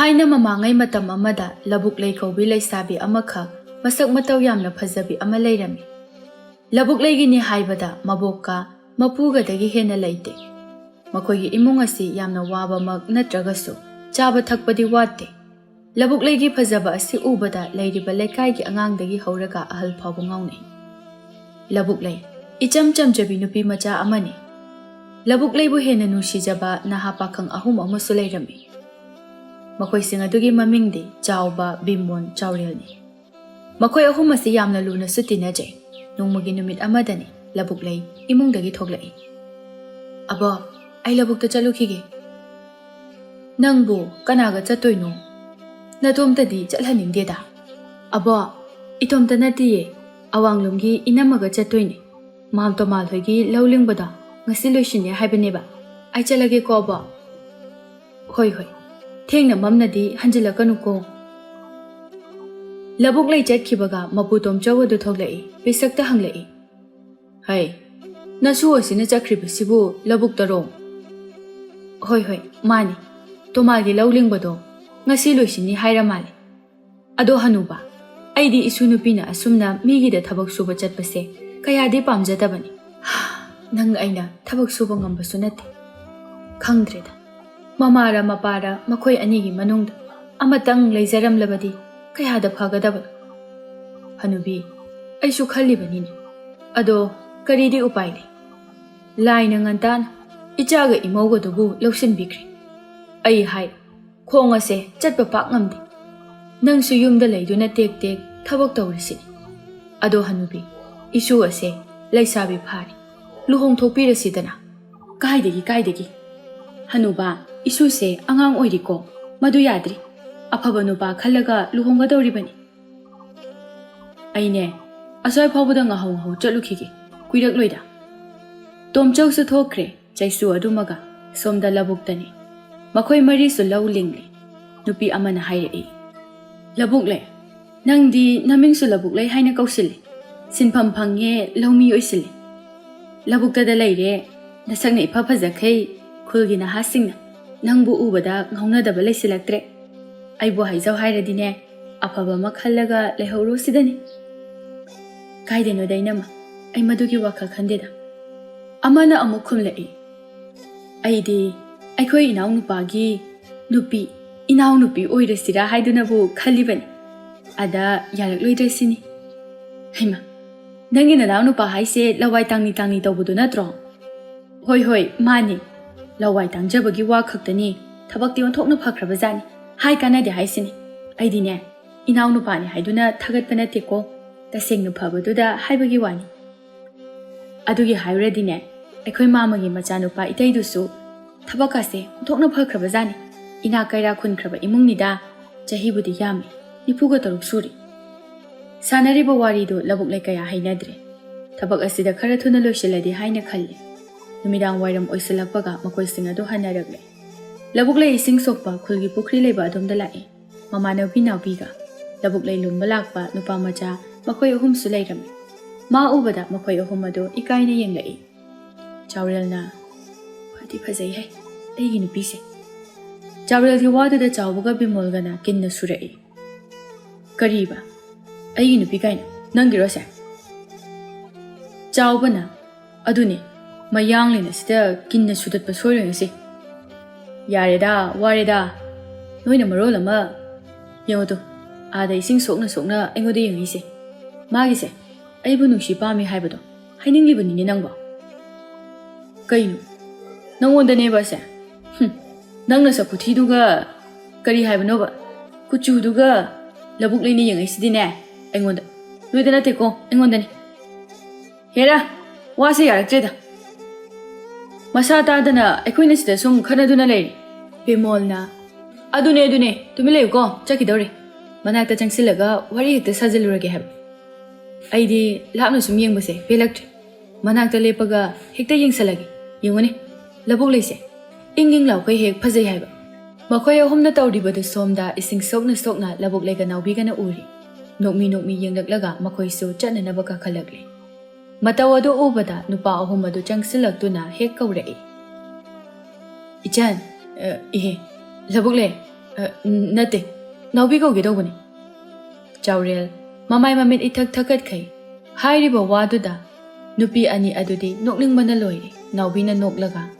ꯊꯥꯏꯅ ꯃꯃꯥꯡꯉꯩ ꯃꯇꯝ ꯑꯃꯗ ꯂꯕꯨꯛ ꯂꯩ ꯀꯧꯕꯤ ꯂꯩꯁꯥꯕꯤ ꯑꯃꯈꯛ ꯃꯁꯛ ꯃꯇꯧ ꯌꯥꯝꯅ ꯐꯖꯕꯤ ꯑꯃ ꯂꯩꯔꯝꯃꯤ꯫ ꯂꯕꯨꯛ ꯂꯩꯒꯤꯅꯤ ꯍꯥꯏꯕꯗ ꯃꯕꯣꯛꯀ ꯃꯄꯨꯒꯗꯒꯤ ꯍꯦꯟꯅ ꯂꯩꯇꯦ꯫ ꯃꯈꯣꯏꯒꯤ ꯏꯃꯨꯡ ꯑꯁꯤ ꯌꯥꯝꯅ ꯋꯥꯕꯃꯛ ꯅꯠꯇ꯭ꯔꯒꯁꯨ ꯆꯥꯕ ꯊꯛꯄꯗꯤ ꯋꯥꯠꯇꯦ꯫ ꯂꯕꯨꯛ ꯂꯩꯒꯤ ꯐꯖꯕ ꯑꯁꯤ ꯎꯕꯗ ꯂꯩꯔꯤꯕ ꯂꯩꯀꯥꯏꯒꯤ ꯑꯉꯥꯡꯗꯒꯤ ꯍꯧꯔꯒ ꯑꯍꯜ ꯐꯥꯎꯕ ꯉꯥꯎꯅꯩ꯫ ꯂꯕꯨꯛ ꯂꯩ ꯏꯆꯝ ꯆꯝꯖꯕꯤ ꯅꯨꯄꯤ ꯃꯆꯥ ꯑꯃꯅꯤ꯫ ꯂꯕꯨꯛ ꯂꯩꯕꯨ ꯍꯦꯟꯅ ꯅꯨꯡꯁꯤꯖꯕ ꯅꯍꯥ ꯄꯥꯈꯪ ꯑꯍꯨꯝ ꯑꯃꯁꯨ ꯂꯩꯔꯝꯃꯤ꯫ ꯃꯈꯣꯏꯁꯤꯡ ꯑꯗꯨꯒꯤ ꯃꯃꯤꯡꯗꯤ ꯆꯥꯎꯕ, ꯕꯤꯃꯣꯜ, ꯆꯥꯎꯔꯦꯜꯅꯤ꯫ ꯃꯈꯣꯏ ꯑꯍꯨꯝ ꯑꯁꯤ ꯌꯥꯝꯅ ꯂꯨꯅꯁꯨ ꯇꯤꯟꯅꯖꯩ꯫ ꯅꯣꯡꯃꯒꯤ ꯅꯨꯃꯤꯠ ꯑꯃꯗꯅꯤ ꯂꯕꯨꯛ ꯂꯩ ꯏꯃꯨꯡꯗꯒꯤ ꯊꯣꯛꯂꯛꯏ꯫ "ꯑꯕꯣ, ꯑꯩ ꯂꯕꯨꯛꯇ ꯆꯠꯂꯨꯈꯤꯒꯦ." "ꯅꯪꯕꯨ ꯀꯅꯥꯒ ꯆꯠꯇꯣꯏꯅꯣ? ꯅꯇꯣꯝꯇꯗꯤ ꯆꯠꯍꯟꯅꯤꯡꯗꯦꯗ." "ꯑꯕꯣ, ꯏꯇꯣꯝꯇ ꯅꯠꯇꯤꯌꯦ, ꯑꯋꯥꯡꯂꯣꯝꯒꯤ ꯏꯅꯝꯃꯒ ꯆꯠꯇꯣꯏꯅꯦ꯫ ꯃꯥꯝꯇꯣꯃꯥꯜ ꯍꯣꯏꯒꯤ ꯂꯧ ꯂꯤꯡꯕꯗꯣ ꯉꯁꯤ ꯂꯣꯏꯁꯤꯟꯅꯦ ꯍꯥꯏꯕꯅꯦꯕ꯫ ꯑꯩ ꯆꯠꯂꯒꯦꯀꯣ ꯑꯕꯣ." "ꯍꯣꯏ ꯍꯣꯏ, ꯊꯦꯡꯅ ꯃꯝꯅꯗꯤ ꯍꯟꯖꯤꯜꯂꯛꯀꯅꯨꯀꯣ." ꯂꯕꯨꯛ ꯂꯩ ꯆꯠꯈꯤꯕꯒ ꯃꯄꯨ ꯇꯣꯝꯆꯧ ꯑꯗꯨ ꯊꯣꯛꯂꯛꯏ꯫ ꯄꯤꯁꯛꯇ ꯍꯪꯂꯛꯏ, "ꯍꯩ, ꯅꯁꯨ ꯑꯁꯤꯅ ꯆꯠꯈ꯭ꯔꯤꯕꯁꯤꯕꯨ ꯂꯕꯨꯛꯇꯔꯣ?" "ꯍꯣꯏ ꯍꯣꯏ, ꯃꯥꯅꯤ. ꯇꯣꯃꯥꯜꯒꯤ ꯂꯧ ꯂꯤꯡꯕꯗꯣ ꯉꯁꯤ ꯂꯣꯏꯁꯤꯟꯅꯤ ꯍꯥꯏꯔ ꯃꯥꯜꯂꯦ꯫ ꯑꯗꯣ ꯍꯅꯨꯕ, ꯑꯩꯗꯤ ꯏꯁꯨ ꯅꯨꯄꯤꯅ ꯑꯁꯨꯝꯅ ꯃꯤꯒꯤꯗ ꯊꯕꯛ ꯁꯨꯕ ꯆꯠꯄꯁꯦ ꯀꯌꯥꯗꯤ ꯄꯥꯝꯖꯗꯕꯅꯤ꯫ ꯅꯪ ꯑꯩꯅ ꯊꯕꯛ ꯁꯨꯕ ꯉꯝꯕꯁꯨ ꯅꯠꯇꯦ꯫ ꯈꯪꯗ꯭ꯔꯦꯗ, ꯃꯃꯥꯔ ꯃꯄꯥꯔ ꯃꯈꯣꯏ ꯑꯅꯤꯒꯤ ꯃꯅꯨꯡꯗ ꯑꯃꯇꯪ ꯂꯩꯖꯔꯝꯂꯕꯗꯤ ꯀꯌꯥꯗ ꯐꯒꯗꯕꯅꯣ." "ꯍꯅꯨꯕꯤ, ꯑꯩꯁꯨ ꯈꯜꯂꯤꯕꯅꯤꯅꯦ. ꯑꯗꯣ ꯀꯔꯤꯗꯤ ꯎꯄꯥꯏ ꯂꯩ? ꯂꯥꯏꯅ ꯉꯟꯇꯥꯅ ꯏꯆꯥꯒ ꯏꯃꯧꯒꯗꯨꯕꯨ ꯂꯧꯁꯤꯟꯕꯤꯈ꯭ꯔꯦ꯫ ꯑꯩ ꯍꯥꯏ, ꯈꯣꯡ ꯑꯁꯦ ꯆꯠꯄ ꯄꯥꯛ ꯉꯝꯗꯦ꯫ ꯅꯪꯁꯨ ꯌꯨꯝꯗ ꯂꯩꯗꯨꯅ ꯇꯦꯛ ꯇꯦꯛ ꯊꯕꯛ ꯇꯧꯔꯤꯁꯤꯅꯤ꯫ ꯑꯗꯣ ꯍꯅꯨꯕꯤ, ꯏꯁꯨ ꯑꯁꯦ ꯂꯩꯁꯥꯕꯤ ꯐꯥꯔꯤ. ꯂꯨꯍꯣꯡꯊꯣꯛꯄꯤꯔꯁꯤꯗꯅ." "ꯀꯥꯏꯗꯒꯤ? ꯍꯅꯨꯕ, ꯏꯁꯨꯁꯦ ꯑꯉꯥꯡ ꯑꯣꯏꯔꯤꯀꯣ, ꯃꯗꯨ ꯌꯥꯗ꯭ꯔꯤ. ꯑꯐꯕ ꯅꯨꯄꯥ ꯈꯜꯂꯒ ꯂꯨꯍꯣꯡꯒꯗꯧꯔꯤꯕꯅꯤ." "ꯑꯩꯅꯦ ꯑꯁ꯭ꯋꯥꯏ ꯐꯥꯎꯕꯗ ꯉꯍꯧ ꯆꯠꯂꯨꯈꯤꯒꯦ, ꯀꯨꯏꯔꯛꯂꯣꯏꯗ." ꯇꯣꯝꯆꯧꯁꯨ ꯊꯣꯛꯈ꯭ꯔꯦ ꯆꯩꯁꯨ ꯑꯗꯨꯃꯒ꯫ ꯁꯣꯝꯗ ꯂꯕꯨꯛꯇꯅꯤ꯫ ꯃꯈꯣꯏ ꯃꯔꯤꯁꯨ ꯂꯧ ꯂꯤꯡꯂꯤ꯫ ꯅꯨꯄꯤ ꯑꯃꯅ ꯍꯥꯏꯔꯛꯏ, "ꯂꯕꯨꯛ ꯂꯩ, ꯅꯪꯗꯤ ꯅꯃꯤꯡꯁꯨ ꯂꯕꯨꯛ ꯂꯩ ꯍꯥꯏꯅ ꯀꯧꯁꯤꯜꯂꯤ. ꯁꯤꯟꯐꯝ ꯐꯪꯉꯦ, ꯂꯧꯃꯤ ꯑꯣꯏꯁꯤꯜꯂꯤ. ꯂꯕꯨꯛꯇꯗ ꯂꯩꯔꯦ, ꯅꯁꯛꯅ ꯏꯐ ꯐꯖꯈꯩ ꯈꯨꯜꯒꯤ ꯅꯍꯥꯁꯤꯡꯅ ꯅꯪꯕꯨ ꯎꯕꯗ ꯉꯥꯎꯅꯗꯕ ꯂꯩꯁꯤꯜꯂꯛꯇ꯭ꯔꯦ. ꯑꯩꯕꯨ ꯍꯥꯏꯖꯧ ꯍꯥꯏꯔꯗꯤꯅꯦ, ꯑꯐꯕ ꯑꯃ ꯈꯜꯂꯒ ꯂꯩꯍꯧꯔꯣ ꯁꯤꯗꯅꯤ." "ꯀꯥꯏꯗꯦꯅꯣꯗ ꯏꯅꯝꯃ, ꯑꯩ ꯃꯗꯨꯒꯤ ꯋꯥꯈꯜ ꯈꯟꯗꯦꯗ." ꯑꯃꯅ ꯑꯃꯨꯛ ꯈꯨꯝꯂꯛꯏ, "ꯑꯩꯗꯤ ꯑꯩꯈꯣꯏ ꯏꯅꯥꯎꯅꯨꯄꯥꯒꯤ ꯅꯨꯄꯤ ꯏꯅꯥꯎꯅꯨꯄꯤ ꯑꯣꯏꯔꯁꯤꯔꯥ ꯍꯥꯏꯗꯨꯅꯕꯨ ꯈꯜꯂꯤꯕꯅꯤ. ꯑꯗ ꯌꯥꯔꯛꯂꯣꯏꯗ꯭ꯔ ꯁꯤꯅꯤ." "ꯍꯩꯃ, ꯅꯪꯒꯤ ꯅꯅꯥꯎ ꯅꯨꯄꯥ ꯍꯥꯏꯁꯦ ꯂꯋꯥꯏ ꯇꯥꯡꯅꯤ ꯇꯧꯕꯗꯨ ꯅꯠꯇ꯭ꯔꯣ?" "ꯍꯣꯏ, ꯃꯥꯅꯤ. ꯂꯋꯥꯏ ꯇꯥꯡꯖꯕꯒꯤ ꯋꯥ ꯈꯛꯇꯅꯤ, ꯊꯕꯛꯇꯤ ꯑꯣꯟꯊꯣꯛꯅ ꯐꯈ꯭ꯔꯕꯖꯥꯠꯅꯤ. ꯍꯥꯏ ꯀꯥꯟꯅꯗꯦ ꯍꯥꯏꯁꯤꯅꯤ. ꯑꯩꯗꯤꯅꯦ, ꯏꯅꯥꯎꯅꯨꯄꯥꯅꯤ ꯍꯥꯏꯗꯨꯅ ꯊꯥꯒꯠꯄ ꯅꯠꯇꯦꯀꯣ, ꯇꯁꯦꯡꯅ ꯐꯕꯗꯨꯗ ꯍꯥꯏꯕꯒꯤ ꯋꯥꯅꯤ. ꯑꯗꯨꯒꯤ ꯍꯥꯏꯔꯨꯔꯗꯤꯅꯦ, ꯑꯩꯈꯣই ꯃꯥꯃꯒꯤ ꯃꯆꯥꯅꯨꯄꯥ ꯏꯇꯩꯗꯨꯁꯨ ꯊꯕꯛꯀꯥꯁꯦ ꯑꯣꯟꯊꯣꯛꯅ ꯐꯈ꯭ꯔꯕꯖꯥꯠꯅꯤ. ꯏꯅꯥꯛ ꯀꯩꯔꯥꯛ ꯈꯨꯟꯈ꯭ꯔꯕ ꯏꯃꯨꯡꯅꯤꯗ. ꯆꯍꯤꯕꯨꯗꯤ ꯌꯥꯝꯃꯤ, 43 ꯁꯨꯔꯤ." ꯁꯥꯟꯅꯔꯤꯕ ꯋꯥꯔꯤꯗꯨ ꯂꯕꯨꯛ ꯂꯩ ꯀꯌꯥ ꯍꯩꯅꯗ꯭ꯔꯦ꯫ ꯊꯕꯛ ꯑꯁꯤꯗ ꯈꯔ ꯊꯨꯅ ꯂꯣꯏꯁꯤꯜꯂꯗꯤ ꯍꯥꯏꯅ ꯈꯜꯂꯤ꯫ ꯅꯨꯃꯤꯗꯥꯡ ꯋꯥꯏꯔꯝ ꯑꯣꯏꯁꯤꯜꯂꯛꯄꯒ ꯃꯈꯣꯏꯁꯤꯡ ꯑꯗꯨ ꯍꯟꯅꯔꯛꯂꯦ꯫ ꯂꯕꯨꯛ ꯂꯩ ꯏꯁꯤꯡ ꯁꯣꯛꯄ ꯈꯨꯜꯒꯤ ꯄꯨꯈ꯭ꯔꯤ ꯂꯩꯕ ꯑꯗꯣꯝꯗ ꯂꯥꯛꯏ꯫ ꯃꯃꯥꯟꯅꯕꯤ ꯅꯥꯎꯕꯤꯒ ꯂꯕꯨꯛ ꯂꯩ ꯂꯨꯝꯕ ꯂꯥꯛꯄ ꯅꯨꯄꯥ ꯃꯆꯥ ꯃꯈꯣꯏ ꯑꯍꯨꯝꯁꯨ ꯂꯩꯔꯝꯃꯤ꯫ ꯃꯥ ꯎꯕꯗ ꯃꯈꯣꯏ ꯑꯍꯨꯝ ꯑꯗꯨ ꯏꯀꯥꯏꯅ ꯌꯦꯡꯂꯛꯏ꯫ ꯆꯥꯎꯔꯦꯜꯅ, "ꯐꯗꯤ ꯐꯖꯩꯍꯦ, ꯑꯩꯒꯤ ꯅꯨꯄꯤꯁꯦ." ꯆꯥꯎꯔꯦꯜꯒꯤ ꯋꯥꯗꯨꯗ ꯆꯥꯎꯕꯒ ꯕꯤꯃꯣꯜꯒꯅ ꯀꯤꯟꯅ ꯁꯨꯔꯛꯏ꯫ "ꯀꯔꯤꯕ? ꯑꯩꯒꯤ ꯅꯨꯄꯤ ꯀꯥꯏꯅ, ꯅꯪꯒꯤꯔꯣꯁꯦ?" ꯆꯥꯎꯕꯅ, "ꯑꯗꯨꯅꯦ, ꯃꯌꯥꯡꯂꯦꯟ ꯑꯁꯤꯗ ꯀꯤꯟꯅ ꯁꯨꯗꯠꯄ ꯁꯣꯏꯔꯣꯏ ꯉꯁꯤ." "ꯌꯥꯔꯦꯗ, ꯋꯥꯔꯦꯗ, ꯅꯣꯏꯅ ꯃꯔꯣꯜ ꯑꯃ. ꯌꯦꯡꯉꯨꯇꯨ, ꯑꯥꯗ ꯏꯁꯤꯡ ꯁꯣꯛꯅ ꯑꯩꯉꯣꯟꯗ ꯌꯦꯡꯉꯛꯏꯁꯦ. ꯃꯥꯒꯤꯁꯦ ꯑꯩꯕꯨ ꯅꯨꯡꯁꯤ ꯄꯥꯝꯃꯤ ꯍꯥꯏꯕꯗꯣ ꯍꯥꯏꯅꯤꯡꯂꯤꯕꯅꯤꯅꯦ ꯅꯪꯕꯣ." "ꯀꯩꯅꯣ, ꯅꯪꯉꯣꯟꯗꯅꯦꯕ ꯑꯁꯦ? ꯅꯪ ꯅꯁꯛ ꯈꯨꯊꯤꯗꯨꯒ ꯀꯔꯤ ꯍꯥꯏꯕꯅꯣꯕ? ꯀꯨꯆꯨꯗꯨꯒ ꯂꯕꯨꯛ ꯂꯩꯅ ꯌꯦꯡꯉꯛꯏꯁꯤꯗꯤꯅꯦ ꯑꯩꯉꯣꯟꯗ, ꯅꯣꯏꯗ ꯅꯠꯇꯦꯀꯣ, ꯑꯩꯉꯣꯟꯗꯅꯤ." "ꯍꯦꯔꯥ, ꯋꯥꯁꯦ ꯌꯥꯔꯛꯇ꯭ꯔꯦꯗ. ꯃꯁꯥ ꯇꯥꯗꯅ ꯑꯩꯈꯣꯏꯅ ꯁꯤꯗ ꯁꯨꯝ ꯈꯟꯅꯗꯨꯅ ꯂꯩꯔꯤ." ꯕꯤꯃꯣꯜꯅ, ꯑꯗꯨꯅꯦ, ꯇꯨꯃꯤꯟ ꯂꯩꯌꯨꯀꯣ, ꯆꯠꯈꯤꯗꯧꯔꯦ. ꯃꯅꯥꯛꯇ ꯆꯪꯁꯤꯜꯂꯒ ꯋꯥꯔꯤ ꯍꯦꯛꯇ ꯁꯥꯖꯤꯜꯂꯨꯔꯒꯦ ꯍꯥꯏꯕ. ꯑꯩꯗꯤ ꯂꯥꯞꯅ ꯁꯨꯝ ꯌꯦꯡꯕꯁꯦ ꯄꯦꯜꯂꯛꯇ꯭ꯔꯦ. ꯃꯅꯥꯛꯇ ꯂꯦꯞꯄꯒ ꯍꯦꯛꯇ ꯌꯦꯡꯁꯜꯂꯒꯦ. ꯌꯦꯡꯉꯨꯅꯦ, ꯂꯕꯨꯛ ꯂꯩꯁꯦ ꯏꯪ ꯂꯥꯎꯈꯩ ꯍꯦꯛ ꯐꯖꯩ ꯍꯥꯏꯕ." ꯃꯈꯣꯏ ꯑꯍꯨꯝꯅ ꯇꯧꯔꯤꯕꯗꯨ ꯁꯣꯝꯗ ꯏꯁꯤꯡ ꯁꯣꯛꯅ ꯂꯕꯨꯛ ꯂꯩꯒ ꯅꯥꯎꯕꯤꯒꯅ ꯎꯔꯤ꯫ ꯅꯣꯛꯃꯤ ꯌꯦꯡꯂꯛꯂꯒ ꯃꯈꯣꯏꯁꯨ ꯆꯠꯅꯅꯕ ꯀꯥꯈꯠꯂꯛꯂꯤ꯫ ꯃꯇꯧ ꯑꯗꯨ ꯎꯕꯗ ꯅꯨꯄꯥ ꯑꯍꯨꯝ ꯑꯗꯨ ꯆꯪꯁꯤꯜꯂꯛꯇꯨꯅ ꯍꯦꯛ ꯀꯧꯔꯛꯏ꯫ "ꯏꯆꯟ, ꯏꯍꯦ, ꯂꯕꯨꯛ ꯂꯩ, Nate, Naubi ko gidawani. Chaurel, mamay mamit itag takat kay. Hairiba waduda. Nupi ani adudi nokling manaloy. Naubi na noklaga.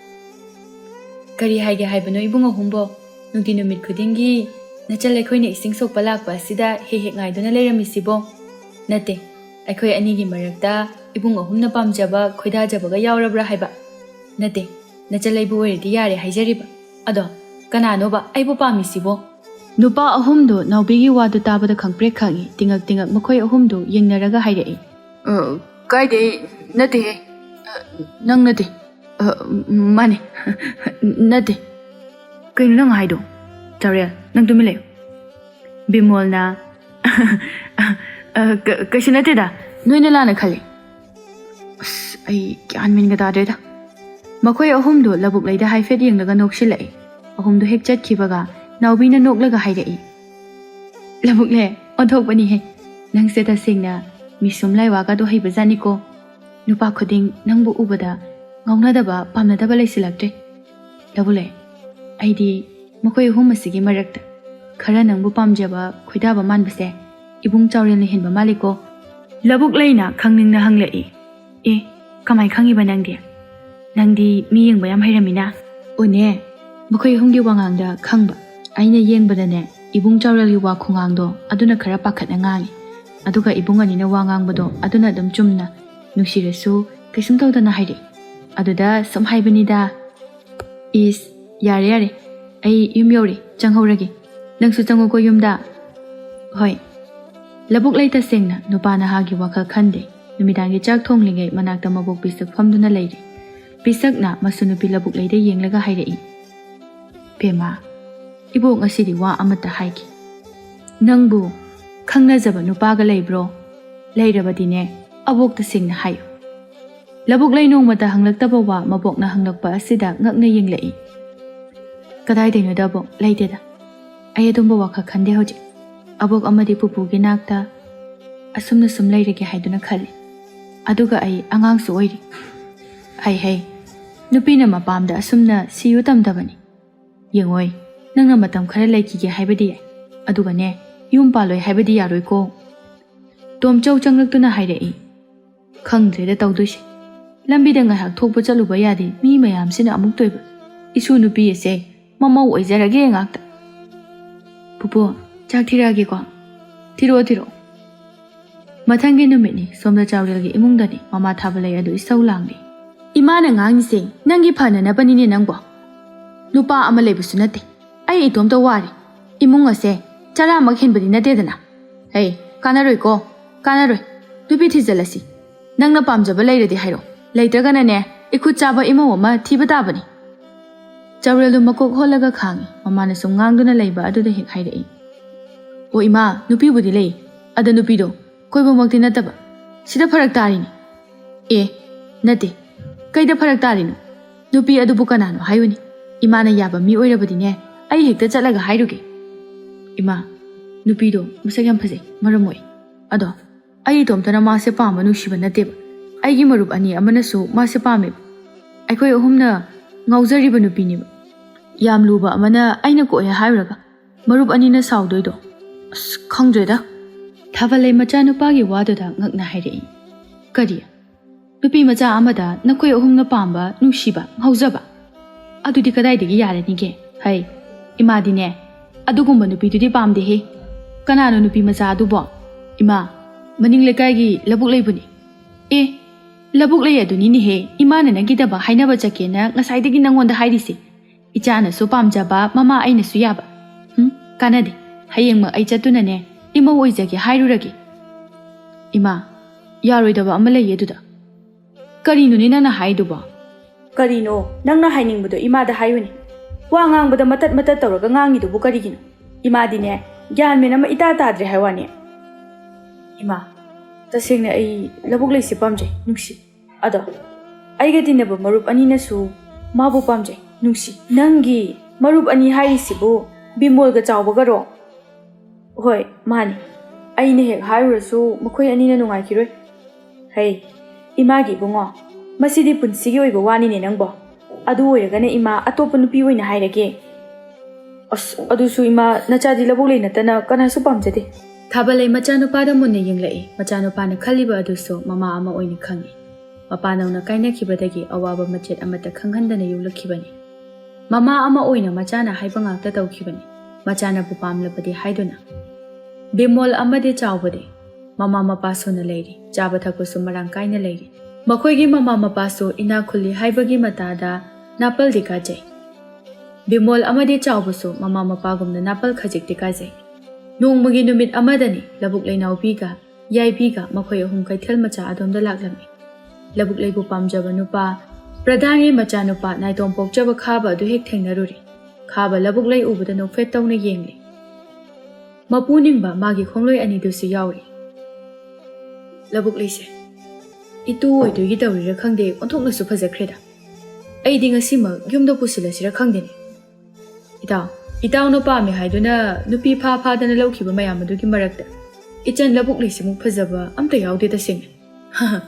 Kari haige haibano ibunga humbo. Nung dinumit kudingi. Nachalay ko'y na ising sok palakpa sida hehek ngay doon na layramisibo. Nate, ay ko'y anigi maragda. Ibunga hum na pamjaba ko'y dajabaga yaurabra haiba. Nate, nachalay buwari di yari haijariba. Ado, kanano ba ay pamisibo? Nupa ahumdo naubigi wadu tabada kangprek kagi tingag-tingag makoy ahumdo yengnaraga haidai. Kaide, nate, nang nate, mane, nate. Kayo nang haido? Chaurel, nang tumilayo. Bimol na, kasi nate da, noy na lana khali. Ay, kyan min gata da. Makoy ahumdo labuk lay da haifet yung naga noksilay. Ahumdo hekchat kibaga, naubi na noklaga haidai. Labuk le, ontok pa ni he. Nang seta sing na, misum lay waga do hay bazani ko. Nupa kuding nang bu ubada, ngaw na daba, pam na daba lay silagde. Labuk le, ay di, makoy ahum masigi marakta. Kara nang bu pamjaba, koy daba man base, ibung Chaurel na hinba maliko. Labuk lay na, kang ning na hanglai. Kamay kang iba nang di. Nang di, miyang bayam hayramina. Une, makoy ahumgi wangangda kang ba. Aina yeng badane, ibung Chaurel yuwa kungangdo, aduna kara pakat na ngangi. Aduga ibung anina wangang bado, aduna dam chumna. Nushirasu, kaisum tawda na hayri. Aduda, samhay banida. Yare. Ay yum yori, changhoragi. Nangsu chango ko yumda. Hoy. Labuk lay taseng na, nupa na hagi wakal khande. Numidangi chak thonglingay manakta mabok bisak famduna layri. Bisak na, masunupi labuk lay da yenglaga hayri. Pema. Ibu ngasidi wa amata haiki. Nangbu, kang nazaba nupaga lay bro. Layrabadine, abok taseng na hayo. Labuk lay nung mata hanglagtaba wa mabok na hanglagpa asida ngak na yenglai. Kaday day no dabok, lay deda. Ay adong bawa ka khande hoji. Abok amadi pupugi nakta. Asum na sum layragi haydo na khali. Aduga ay angang su oiri. Hay. Nupi na mapamda asum na siyu tamdabani. Yengoy, nang na matam khara laykige haybadi ay. Aduga ne, yung paloy haybadi yaroy ko. Tom chow changlak to na hayrai. Khangdre da tawdoshi. Lambi da ngahak thokpa chaluba yadi mi mayam sina amuk toiba. Isu nupi ese. Mama oi jarage ngakta. Pupu, chak thirage ko. Thiro. Mathangi numini somda Chaurel gi imungdani mama thabalay adu isau langni. Ima na ngangi se nangi phana na panini nangbo. Nupa ama lebusu nate. Ay itom to wari. Imung ase chara maghen badi nate dana. Hey, kanaroi ko. Kanaroi. Nupi thijalasi. Nang na pamjaba layradi hairo. Laytraga na ne ikut chaba imaw ama thibata bani. Chaurel du makok holaga khangi, mama na sum ngangduna layba aduda hek hayrai. O ima, nupi budi lay. Ada nupi do, koiba magti nataba. Sida farak tarini. Nate. Kaida farak tarino. Nupi adu bukanano hayuni. Ima na yaba mi oirabadi ne, ay hekta chalaga hayruge. Ima, nupi do, masagyam phase, maramoy. Ado, ay itomtana maase pama nushiba nateba. Ay gi marup ani amana su maase pame. Ay koy ahumna ngauzariba nupi niba. Yam luba amana aina ko ya hairaga. Marup anina saudoido. Khangdreda. Thabalay macha nupagi wadoda ngakna hairei. Kariya. Nupi macha amada nakoy ahumna pamba nushiba ngauzaba. Adudi kadaidagi yaranige. Hay. Imadi ne. Adugumba nupi tudi pamde he. Kanano nupi macha adubo. Ima. Maning lekaygi labuk laybuni. Labuk lay aduni ni he. Imana nagidaba hainaba chake na ngasaydagi nangonda hairisi. Ichana su pamjaba mama aina su yaba. Kanade. Hayeng mag ay chatuna ne. Ima woizagi hairuragi. Ima. Yaroidaba amalay yeduda. Karino ni nang na haiduba. Karino, nang na haining budo imada hayuni. Wa ngang buda matat tawraga ngangi dubu karigino. Imadi ne. Gyan me nama itatadre haywani. Ima. Tasengna ay labuk lay si pamjay nungsi. Ado, ay gadinaba marup ani na su mabu pamjay nungsi. Nangi marup ani hari sibu bimol ga chawba garo. Hoy, mani. Ay na hek haru su makoy ani na nungay kiroy. Hey, imagi bungo. Masidi punsigi oiba wani ni nangbo. Adu oiraga na ima atopa nupi oina hairage. ꯑꯁ ꯑꯗꯨꯁꯨ ꯏꯃꯥ ꯅꯆꯥꯗꯤ ꯂꯕꯨꯛ ꯂꯩ ꯅꯠꯇꯅ ꯀꯅꯥꯁꯨ ꯄꯥꯝꯖꯗꯦ ꯊꯥꯕꯜꯂꯩ ꯃꯆꯥꯅꯨꯄꯥꯗ ꯃꯨꯟꯅ ꯌꯦꯡꯂꯛꯏ ꯃꯆꯥꯅꯨꯄꯥꯅ ꯈꯜꯂꯤꯕ ꯑꯗꯨꯁꯨ ꯃꯃꯥ ꯑꯃ ꯑꯣꯏꯅ ꯈꯪꯏ ꯃꯄꯥꯅꯧꯅ ꯀꯥꯏꯅꯈꯤꯕꯗꯒꯤ ꯑꯋꯥꯕ ꯃꯆꯦꯠ ꯑꯃꯠꯇ ꯈꯪꯍꯟꯗꯅ ꯌꯣꯛꯂꯛꯈꯤꯕꯅꯤ ꯃꯃꯥ ꯑꯃ ꯑꯣꯏꯅ ꯃꯆꯥꯅ ꯍꯥꯏꯕ ꯉꯥꯛꯇ ꯇꯧꯈꯤꯕꯅꯤ ꯃꯆꯥꯅꯕꯨ ꯄꯥꯝꯂꯕꯗꯤ ꯍꯥꯏꯗꯨꯅ ꯕꯤꯃꯣꯜ ꯑꯃꯗꯤ ꯆꯥꯎꯕꯗꯤ ꯃꯃꯥ ꯃꯄꯥ ꯁꯨꯅ ꯂꯩꯔꯤ ꯆꯥꯕ ꯊꯛꯄꯁꯨ ꯃꯔꯥꯡ ꯀꯥꯏꯅ ꯂꯩꯔꯤ ꯃꯈꯣꯏꯒꯤ ꯃꯃꯥ ꯃꯄꯥꯁꯨ ꯏꯅꯥꯛ ꯈꯨꯜꯂꯤ ꯍꯥꯏꯕꯒꯤ ꯃꯇꯥꯗ ꯅꯥꯄꯜꯗꯤ ꯀꯥꯖꯩ ꯕꯤꯃꯣꯜ ꯑꯃꯗꯤ ꯆꯥꯎꯕꯁꯨ ꯃꯃꯥ ꯃꯄꯥꯒꯨꯝꯅ ꯅꯥꯄꯜ ꯈꯖꯤꯛꯇꯤ ꯀꯥꯖꯩ ꯅꯣꯡꯃꯒꯤ ꯅꯨꯃꯤꯠ ꯑꯃꯗꯅꯤ ꯂꯕꯨꯛ ꯂꯩꯅꯥꯎꯕꯤꯒ ꯌꯥꯏꯕꯤꯒ ꯃꯈꯣꯏ ꯑꯍꯨꯝ ꯀꯩꯊꯦꯜ ꯃꯆꯥ ꯑꯗꯣꯝꯗ ꯂꯥꯛꯂꯝꯃꯤ ꯂꯕꯨꯛ ꯂꯩꯕꯨ ꯄꯥꯝꯖꯕ ꯅꯨꯄꯥ ꯄ꯭ꯔꯙꯥꯟꯒꯤ ꯃꯆꯥꯅꯨꯄꯥ ꯅꯥꯏꯇꯣꯝ ꯄꯣꯛꯆꯕ ꯈꯥꯕ ꯑꯗꯨ ꯍꯦꯛ ꯊꯦꯡꯅꯔꯨꯔꯤ ꯈꯥꯕ ꯂꯕꯨꯛ ꯂꯩ ꯎꯕꯗ ꯅꯣꯛꯐꯦꯠ ꯇꯧꯅ ꯌꯦꯡꯂꯤ ꯃꯄꯨ ꯅꯤꯡꯕ ꯃꯥꯒꯤ ꯈꯣꯡꯂꯣꯏ ꯑꯅꯤꯗꯨꯁꯨ ꯌꯥꯎꯔꯤ ꯂꯕꯨꯛ ꯂꯩꯁꯦ ꯏꯇꯨ ꯑꯣꯏꯗꯣꯏꯒꯤ ꯇꯧꯔꯤꯔꯥ ꯈꯪꯗꯦ ꯑꯣꯟꯊꯣꯛꯅꯁꯨ ꯐꯖꯈ꯭ꯔꯦꯗ ꯑꯩꯗꯤ ꯉꯁꯤꯃꯛ ꯌꯨꯝꯗ ꯄꯨꯁꯤꯜꯂꯁꯤꯔꯥ ꯈꯪꯗꯦꯅꯦ ꯏꯇꯥꯎꯅ ꯄꯥꯝꯃꯦ ꯍꯥꯏꯗꯨꯅ ꯅꯨꯄꯤ ꯐꯥꯗꯅ ꯂꯧꯈꯤꯕ ꯃꯌꯥꯝ ꯑꯗꯨꯒꯤ ꯃꯔꯛꯇ ꯏꯆꯟ ꯂꯕꯨꯛ ꯂꯩꯁꯤꯃꯨꯛ ꯐꯖꯕ ꯑꯝꯇ ꯌꯥꯎꯗꯦ ꯇꯁꯦꯡꯅ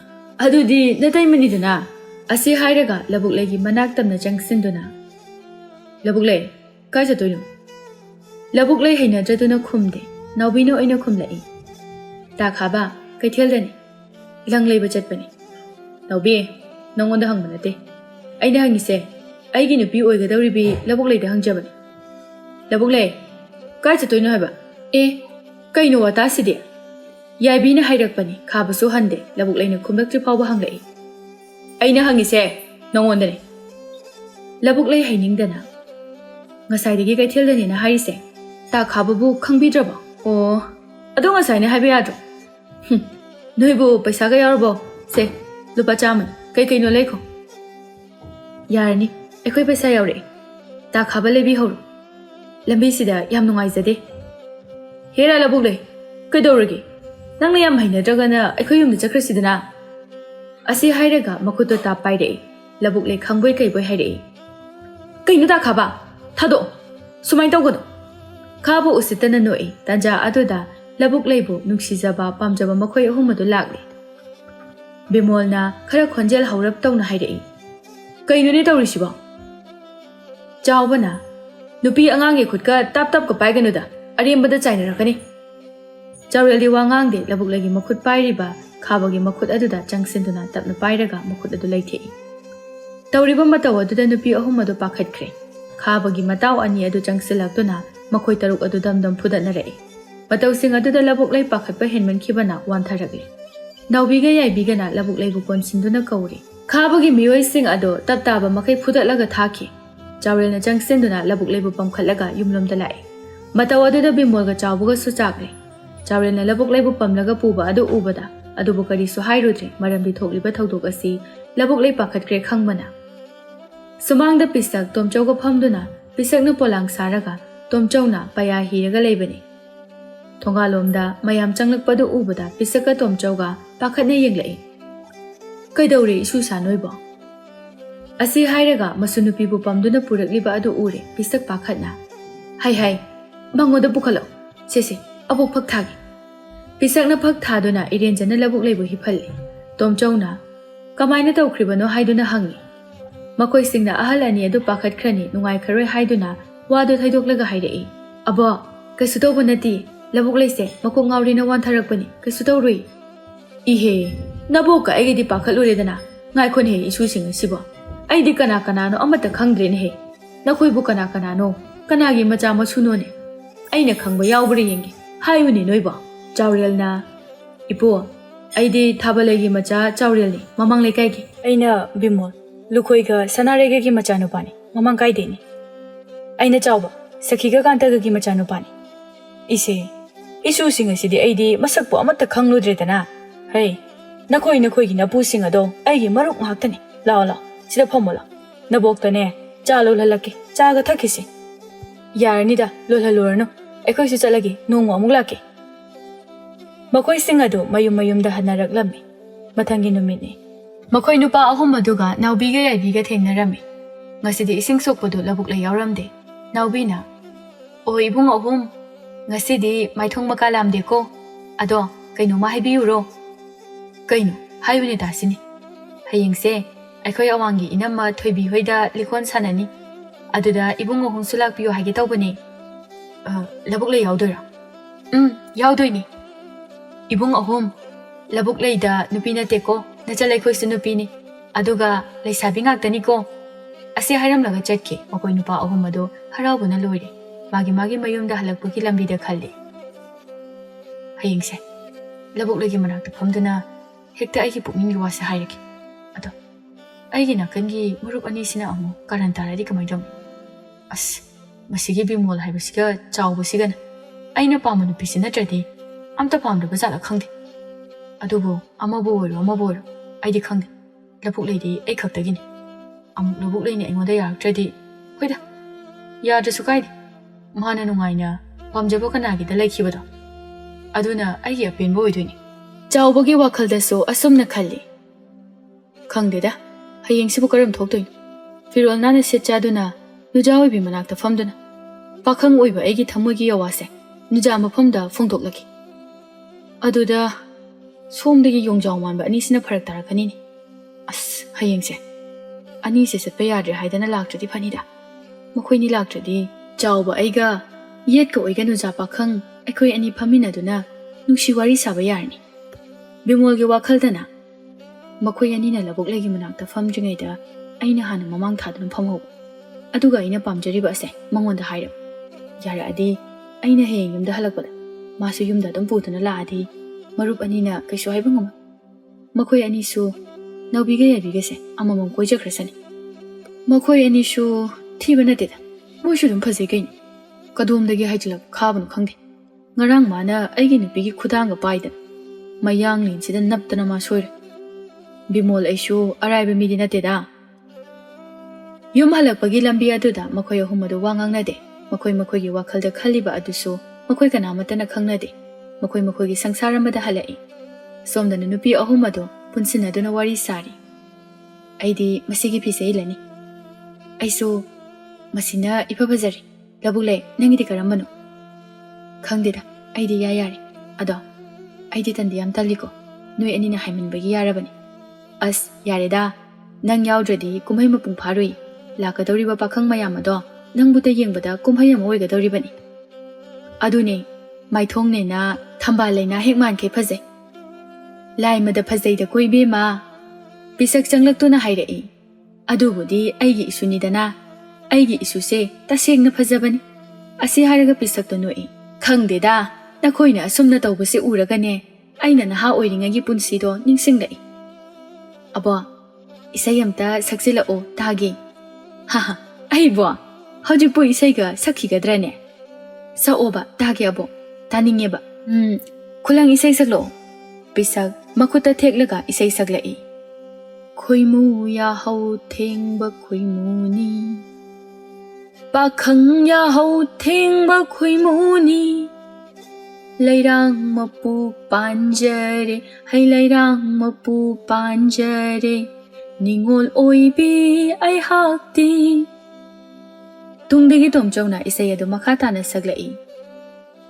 ꯑꯗꯨꯗꯤ ꯅꯇꯩꯃꯅꯤꯗꯅ ꯑꯁꯤ ꯍꯥꯏꯔꯒ ꯂꯕꯨꯛ ꯂꯩꯒꯤ ꯃꯅꯥꯛ ꯇꯝꯅ ꯆꯪꯁꯤꯟꯗꯨꯅ ꯂꯕꯨꯛ ꯂꯩ ꯀꯥꯏ ꯆꯠꯇꯣꯏꯅꯣ ꯂꯕꯨꯛ ꯂꯩ ꯍꯩꯅꯗ꯭ꯔꯗꯨꯅ ꯈꯨꯝꯗꯦ ꯅꯥꯎꯕꯤꯅ ꯑꯣꯏꯅ ꯈꯨꯝꯂꯛꯏ ꯇꯥꯈꯥꯕ ꯀꯩꯊꯦꯜꯗꯅꯤ ꯂꯪ ꯂꯩꯕ ꯆꯠꯄꯅꯤ ꯅꯥꯎꯕꯤ ꯅꯪꯉꯣꯟꯗ ꯍꯪꯕ ꯅꯠꯇꯦ ꯑꯩꯅ ꯍꯪꯉꯤꯁꯦ ꯑꯩꯒꯤ ꯅꯨꯄꯤ ꯑꯣꯏꯒꯗꯧꯔꯤꯕꯤ ꯂꯕꯨꯛ ꯂꯩꯗ ꯍꯪꯖꯕꯅꯤ ꯂꯕꯨꯛ ꯂꯩ ꯀꯥꯏ ꯆꯠꯇꯣꯏꯅꯣ ꯍꯥꯏꯕ ꯀꯩꯅꯣ ꯋꯥꯇꯥꯁꯤꯗꯤ ꯌꯥꯏꯕꯤꯅ ꯍꯥꯏꯔꯛꯄꯅꯤ ꯈꯥꯕꯁꯨ ꯍꯟꯗꯦ ꯂꯕꯨꯛ ꯂꯩꯅ ꯈꯨꯝꯂꯛꯇ꯭ꯔꯤ ꯐꯥꯎꯕ ꯍꯪꯂꯛꯏ ꯑꯩꯅ ꯍꯪꯉꯤꯁꯦ ꯅꯪꯉꯣꯟꯗꯅꯤ ꯂꯕꯨꯛ ꯂꯩ ꯍꯩꯅꯤꯡꯗꯅ ꯉꯁꯥꯏꯗꯒꯤ ꯀꯩꯊꯦꯜꯗꯅꯤꯅ ꯍꯥꯏꯔꯤꯁꯦ ꯇꯥꯈꯥꯕꯕꯨ ꯈꯪꯕꯤꯗ꯭ꯔꯕꯣ ꯑꯗꯣ ꯉꯁꯥꯏꯅ ꯍꯥꯏꯕ ꯌꯥꯗ꯭ꯔꯣ ꯅꯣꯏꯕꯨ ꯄꯩꯁꯥꯒ ꯌꯥꯎꯔꯕꯣ ꯁꯦ ꯂꯨꯄꯥ 100 ꯀꯩꯀꯩꯅꯣ ꯂꯩꯈꯣ ꯌꯥꯔꯅꯤ ꯑꯩꯈꯣꯏ ꯄꯩꯁꯥ ꯌꯥꯎꯔꯛꯑꯦ ꯇꯥꯈꯥꯕ ꯂꯩꯕꯤꯍꯧꯔꯣ ꯂꯝꯕꯤꯁꯤꯗ ꯌꯥꯝ ꯅꯨꯡꯉꯥꯏꯖꯗꯦ ꯍꯦꯔꯥ ꯂꯕꯨꯛ ꯂꯩ ꯀꯩꯗꯧꯔꯒꯦ ꯅꯪꯅ ꯌꯥꯝ ꯍꯩꯅꯗ꯭ꯔꯒꯅ ꯑꯩꯈꯣꯏ ꯌꯨꯝꯗ ꯆꯠꯈ꯭ꯔꯁꯤꯗꯅ ꯑꯁꯤ ꯍꯥꯏꯔꯒ ꯃꯈꯨꯠꯇꯣ ꯇꯥꯞ ꯄꯥꯏꯔꯛꯏ ꯂꯕꯨꯛ ꯂꯩ ꯈꯪꯕꯣꯏ ꯀꯩꯕꯣꯏ ꯍꯥꯏꯔꯛꯏ ꯀꯩꯅꯣ ꯇꯥꯈꯥꯕ ꯊꯥꯗꯣꯛꯑꯣ ꯁꯨꯃꯥꯏꯅ ꯇꯧꯒꯅꯣ ꯈꯥꯕ ꯎꯁꯤꯠꯇꯅ ꯅꯣꯛꯏ ꯇꯥꯟꯖꯥ ꯑꯗꯨꯗ ꯂꯕꯨꯛ ꯂꯩꯕꯨ ꯅꯨꯡꯁꯤꯖꯕ ꯄꯥꯝꯖꯕ ꯃꯈꯣꯏ ꯑꯍꯨꯝ ꯑꯗꯨ ꯂꯥꯛꯂꯤ ꯕꯤꯃꯣꯜꯅ ꯈꯔ ꯈꯣꯟꯖꯦꯜ ꯍꯧꯔꯞ ꯇꯧꯅ ꯍꯥꯏꯔꯛꯏ ꯀꯩꯅꯣꯅꯦ ꯇꯧꯔꯤꯁꯤꯕꯣ ꯆꯥꯎꯕꯅ ꯅꯨꯄꯤ ꯑꯉꯥꯡꯒꯤ ꯈꯨꯠꯀ ꯇꯞꯀ ꯄꯥꯏꯒꯅꯨꯗ ꯑꯔꯦꯝꯕꯗ ꯆꯥꯏꯅꯔꯛꯀꯅꯤ ꯆꯥꯎꯔꯦꯜꯗꯤ ꯋꯥ ꯉꯥꯡꯗꯦ ꯂꯕꯨꯛ ꯂꯩꯒꯤ ꯃꯈꯨꯠ ꯄꯥꯏꯔꯤꯕ ꯈꯥꯕꯒꯤ ꯃꯈꯨꯠ ꯑꯗꯨꯗ ꯆꯪꯁꯤꯟꯗꯨꯅ ꯇꯞꯅ ꯄꯥꯏꯔꯒ ꯃꯈꯨꯠ ꯑꯗꯨ ꯂꯩꯊꯦꯛꯏ ꯇꯧꯔꯤꯕ ꯃꯇꯧ ꯑꯗꯨꯗ ꯅꯨꯄꯤ ꯑꯍꯨꯝ ꯑꯗꯨ ꯄꯥꯈꯠꯈ꯭ꯔꯦ ꯈꯥꯕꯒꯤ ꯃꯇꯥꯎ ꯑꯅꯤ ꯑꯗꯨ ꯆꯪꯁꯤꯜꯂꯛꯇꯨꯅ ꯃꯈꯣꯏ ꯇꯔꯨꯛ ꯑꯗꯨ ꯗꯝꯗꯝ ꯐꯨꯗꯠꯅꯔꯛꯏ ꯃꯇꯧꯁꯤꯡ ꯑꯗꯨꯗ ꯂꯕꯨꯛ ꯂꯩ ꯄꯥꯈꯠꯄ ꯍꯦꯟꯃꯟꯈꯤꯕꯅ ꯋꯥꯟꯊꯔꯛꯂꯤ ꯅꯥꯎꯕꯤꯒ ꯌꯥꯏꯕꯤꯒꯅ ꯂꯕꯨꯛ ꯂꯩꯕꯨ ꯀꯣꯟꯁꯤꯟꯗꯨꯅ ꯀꯧꯔꯤ ꯈꯥꯕꯒꯤ ꯃꯤꯑꯣꯏꯁꯤꯡ ꯑꯗꯨ ꯇꯞ ꯇꯥꯕ ꯃꯈꯩ ꯐꯨꯗꯠꯂꯒ ꯊꯥꯈꯤ ꯆꯥꯎꯔꯦꯜꯅ ꯆꯪꯁꯤꯟꯗꯨꯅ ꯂꯕꯨꯛ ꯂꯩꯕꯨ ꯄꯝꯈꯠꯂꯒ ꯌꯨꯝꯂꯣꯝꯗ ꯂꯥꯛꯏ ꯃꯇꯧ ꯑꯗꯨꯗ ꯕꯤꯃꯣꯜꯒ ꯆꯥꯎꯕꯒꯁꯨ ꯆꯥꯛꯂꯦ ꯆꯥꯎꯔꯦꯜꯅ ꯂꯕꯨꯛ ꯂꯩꯕꯨ ꯄꯝꯂꯒ ꯄꯨꯕ ꯑꯗꯨ ꯎꯕꯗ ꯑꯗꯨꯕꯨ ꯀꯔꯤꯁꯨ ꯍꯥꯏꯔꯨꯗ꯭ꯔꯦ ꯃꯔꯝꯗꯤ ꯊꯣꯛꯂꯤꯕ ꯊꯧꯗꯣꯛ ꯑꯁꯤ ꯂꯕꯨꯛ ꯂꯩ ꯄꯥꯈꯠꯈ꯭ꯔꯦ ꯈꯪꯕꯅ ꯁꯨꯃꯥꯡꯗ ꯄꯤꯁꯛ ꯇꯣꯝꯆꯧꯒ ꯐꯝꯗꯨꯅ ꯄꯤꯁꯛꯅ ꯄꯣꯂꯥꯡ ꯁꯥꯔꯒ ꯇꯣꯝꯆꯧꯅ ꯄꯩꯌꯥ ꯍꯤꯔꯒ ꯂꯩꯕꯅꯤ ꯊꯣꯡꯒꯥꯜꯂꯣꯝꯗ ꯃꯌꯥꯝ ꯆꯪꯂꯛꯄꯗꯨ ꯎꯕꯗ ꯄꯤꯁꯛꯀ ꯇꯣꯝꯆꯧꯒ ꯄꯥꯈꯠꯅ ꯌꯦꯡꯂꯛꯏ ꯀꯩꯗꯧꯔꯦ ꯏꯁꯨꯁꯥ ꯅꯣꯏꯕꯣ ꯑꯁꯤ ꯍꯥꯏꯔꯒ ꯃꯁꯨ ꯅꯨꯄꯤꯕꯨ ꯄꯝꯗꯨꯅ ꯄꯨꯔꯛꯂꯤꯕ ꯑꯗꯨ ꯎꯔꯦ ꯄꯤꯁꯛ ꯄꯥꯈꯠꯅ ꯍꯥꯏ ꯃꯉꯣꯟꯗ ꯄꯨꯈꯠꯂꯣ ꯁꯦ ꯑꯕꯣꯛ ꯐꯛ ꯊꯥꯒꯦ ꯄꯤꯁꯛꯅ ꯐꯛ ꯊꯥꯗꯨꯅ ꯏꯔꯦꯟꯖꯅ ꯂꯕꯨꯛ ꯂꯩꯕꯨ ꯍꯤꯞꯍꯜꯂꯤ ꯇꯣꯝꯆꯧꯅ ꯀꯃꯥꯏꯅ ꯇꯧꯈ꯭ꯔꯤꯕꯅꯣ ꯍꯥꯏꯗꯨꯅ ꯍꯪꯉꯤ ꯃꯈꯣꯏꯁꯤꯡꯅ ꯑꯍꯜ ꯑꯅꯤ ꯑꯗꯨ ꯄꯥꯈꯠꯈ꯭ꯔꯅꯤ ꯅꯨꯡꯉꯥꯏꯈꯔꯣꯏ ꯍꯥꯏꯗꯨꯅ ꯋꯥꯗꯨ ꯊꯩꯗꯣꯛꯂꯒ ꯍꯥꯏꯔꯛꯏ ꯑꯕꯣꯛ ꯀꯩꯁꯨ ꯇꯧꯕ ꯅꯠꯇꯦ ꯂꯕꯨꯛ ꯂꯩꯁꯦ ꯃꯀꯣꯛ ꯉꯥꯎꯔꯤꯅ ꯋꯥꯟꯊꯔꯛꯄꯅꯤ ꯀꯩꯁꯨ ꯇꯧꯔꯨꯏ ꯏꯍꯦ ꯅꯕꯣꯛꯀ ꯑꯩꯒꯤꯗꯤ ꯄꯥꯈꯠꯂꯨꯔꯦꯗꯅ ꯉꯥꯏꯈꯣꯅꯦꯍꯦ ꯏꯁꯨꯁꯤꯡ ꯑꯁꯤꯕꯣ ꯑꯩꯗꯤ ꯀꯅꯥꯅꯣ ꯑꯃꯠꯇ ꯈꯪꯗ꯭ꯔꯦꯅꯦꯍꯦ ꯅꯈꯣꯏꯕꯨ ꯀꯅꯥꯅꯣ ꯀꯅꯥꯒꯤ ꯃꯆꯥ ꯃꯁꯨꯅꯣꯅꯦ ꯑꯩꯅ ꯈꯪꯕ ꯌꯥꯎꯕ꯭ꯔꯥ ꯌꯦꯡꯒꯦ ꯍꯥꯏꯌꯨꯅꯦ ꯅꯣꯏꯕꯣ ꯆꯥꯎꯔꯦꯜꯅ ꯏꯄꯨ ꯑꯩꯗꯤ ꯊꯥꯕꯜꯂꯩꯒꯤ ꯃꯆꯥ ꯆꯥꯎꯔꯦꯜꯅꯤ ꯃꯃꯥꯡ ꯂꯩꯀꯥꯏꯒꯤ ꯑꯩꯅ ꯕꯤꯃꯣꯜ ꯂꯨꯈꯣꯏꯒ ꯁꯅꯥꯔꯩꯒꯒꯤ ꯃꯆꯥꯅꯨꯄꯥꯅꯤ ꯃꯃꯥꯡ ꯀꯥꯏꯗꯩꯅꯤ ꯑꯩꯅ ꯆꯥꯎꯕ ꯁꯈꯤꯒ ꯀꯥꯟꯇꯒꯒꯤ ꯃꯆꯥꯅꯨꯄꯥꯅꯤ ꯏꯁꯦ ꯏꯁꯨꯁꯤꯡ ꯑꯁꯤꯗꯤ ꯑꯩꯗꯤ ꯃꯁꯛꯄꯨ ꯑꯃꯠꯇ ꯈꯪꯂꯨꯗ꯭ꯔꯦꯗꯅ ꯍꯩ ꯅꯈꯣꯏꯒꯤ ꯅꯄꯨꯁꯤꯡ ꯑꯗꯣ ꯑꯩꯒꯤ ꯃꯔꯨꯞ ꯉꯥꯛꯇꯅꯤ ꯂꯥꯛꯑꯣ ꯁꯤꯗ ꯐꯝꯃꯣ ꯂꯥꯛꯑꯣ ꯅꯕꯣꯛꯇꯅꯦ ꯆꯥ ꯂꯣꯜꯍꯜꯂꯛꯀꯦ ꯆꯥꯒ ꯊꯛꯈꯤꯁꯤ ꯌꯥꯔꯅꯤꯗ ꯂꯣꯜꯍꯜꯂꯨꯔꯅꯨ ꯑꯩꯈꯣꯏꯁꯨ ꯆꯠꯂꯒꯦ ꯅꯣꯡꯃ ꯑꯃꯨꯛ ꯂꯥꯛꯀꯦ ꯃꯈꯣꯏꯁꯤꯡ ꯑꯗꯨ ꯃꯌꯨꯝꯗ ꯍꯟꯅꯔꯛꯂꯝꯃꯤ ꯃꯊꯪꯒꯤ ꯅꯨꯃꯤꯠꯅꯤ ꯃꯈꯣꯏ ꯅꯨꯄꯥ ꯑꯍꯨꯝ ꯑꯗꯨꯒ ꯅꯥꯎꯕꯤꯒ ꯌꯥꯏꯕꯤꯒ ꯊꯦꯡꯅꯔꯝꯃꯤ ꯉꯁꯤꯗꯤ ꯏꯁꯤꯡ ꯁꯣꯛꯄꯗꯨ ꯂꯕꯨꯛ ꯂꯩ ꯌꯥꯎꯔꯝꯗꯦ ꯅꯥꯎꯕꯤꯅ ꯑꯣ ꯏꯕꯨꯡ ꯑꯍꯨꯝ ꯉꯁꯤꯗꯤ ꯃꯥꯏꯊꯣꯡ ꯃꯀꯥ ꯂꯥꯝꯗꯦꯀꯣ ꯑꯗꯣ ꯀꯩꯅꯣꯝꯃ ꯍꯥꯏꯕꯤꯌꯨꯔꯣ ꯀꯩꯅꯣ ꯍꯥꯏꯌꯨꯅꯦ ꯇꯥꯁꯤꯅꯤ ꯍꯌꯦꯡꯁꯦ ꯑꯩꯈꯣꯏ ꯑꯋꯥꯡꯒꯤ ꯏꯅꯝꯃ ꯊꯣꯏꯕꯤ ꯍꯣꯏꯗ ꯂꯤꯀꯣꯟ ꯁꯥꯟꯅꯅꯤ ꯑꯗꯨꯗ ꯏꯕꯨꯡ ꯑꯍꯨꯝꯁꯨ ꯂꯥꯛꯄꯤꯌꯨ ꯍꯥꯏꯒꯦ ꯇꯧꯕꯅꯦ Labuk lay yaudora. Yaudoi ni. Ibung ahom. Labuk lay da nupi na teko. Nachalay ko sa nupi ni. Aduga lay sabi nga tani ko. Asi haram laga chat ke. Makoy nupa ahom ado haraw ko na loire. Magi mayum da halagpuki lambi da kalli. Haying se. Labuk lagi manak ta pamdana. Hekta ay ki pukning luwa sa hayraki. Ado. Ay ginakan gi murup ani sina amo. Karantara di kamay dong. As. Masigi bimol haibasiga chawbasiga na. Ay na pamo nupi sinatradi. Amta pamda bazala khangdi. Adubo amabu oiro. Ay di khangdi. Labuk lay di ay kaktagini. Amuk labuk lay ni ay ngoda yaraktradi. Hoida. Yadrasu kaidi. Mahana nungay na pamjabo kanagi da lay kibado. Aduna ay gi apinbo oiduni. Chawbagi wakal da so asum na khalli. Khangdi da. Hayeng sibu karam thokdoin. Firol nana setchaduna nujawi bi manakta famduna. Pakhang oiba aigi thamogi yawase. Nuja mafamda phongdoklaki. Aduda somdagi yongjaw manba anisina pharak tarakani ni. As hayengse. Ani se satpa yadre haidana laktradi phanida. Makhoi ni laktradi chawba aiga yet ka oiga nuja pakhang aikoi ani phaminaduna nungsi wari saba yarni. Bimolgi wakhaldana makhoi ani na labuk lagi manakta famdringaida aina hana mamang thaduna phamho. Aduga aina pamjariba ase mangonda hairab. Yara adi aina heyeng yumda halakpada. Masu yumda dum putana la adi marup anina kaisu haiba ngama. Makhoi ani su naubiga yabiga se amamam koi jakrasani. Makhoi ani su thiba nateda. Moishu dum phazai gaini. Kadumdagi haijilap khabanu khangde. Ngarang mana aigi nupigi khudanga paida. Mayang linsida naptana ma soire. Bimol aisu araiba midi nateda. Yum halakpagi lambi aduda makhoi ahumadu wangang nade. Makhoi gi wakhalda khaliba adusu makhoi kanamatana khangnade. Makhoi gi sangsaramada halai. Somdana nupi ahumadu punsinaduna wari sari. Aidi masigi pisai lani. Aisu masina ipabazari. Labulay nangidi karambano. Khangdida aidi yari. Ado aidi tandiyam taliko. Nui anina haiman bagi yarabani. As yareda nang yaudradi kumhay mapung parui. Lakadoriba pakhang mayamado nang buta yengbada kumhay am oigadoribani. Adune maithongne na thambalay na hekman ke phazai. Lai mada phazai da koi be ma pisak changlak tu na hairai. Adubudi aigi isunidana aigi isuse taseng na phazabani. Asi haraga pisak to noi. Khangdeda nakoina asumna tawbase uragane aina naha oiringagi punsido ningsinglai. Abo isayamta saksila o tagi. Haha aibo haujipo isaiga sakhigadrane. Sa oba tagi abo taningeba. Kulang isay saklo. Pisak makuta theklaga isay saglai. Khoimu ya hau thengba khoimu ni. Pakhang ya hau thengba khoimu ni. Lairang mapu panjare hai lairang mapu panjare ningol oibi ai hakti. Tungdagi tomchawna isay adu makata na saglai.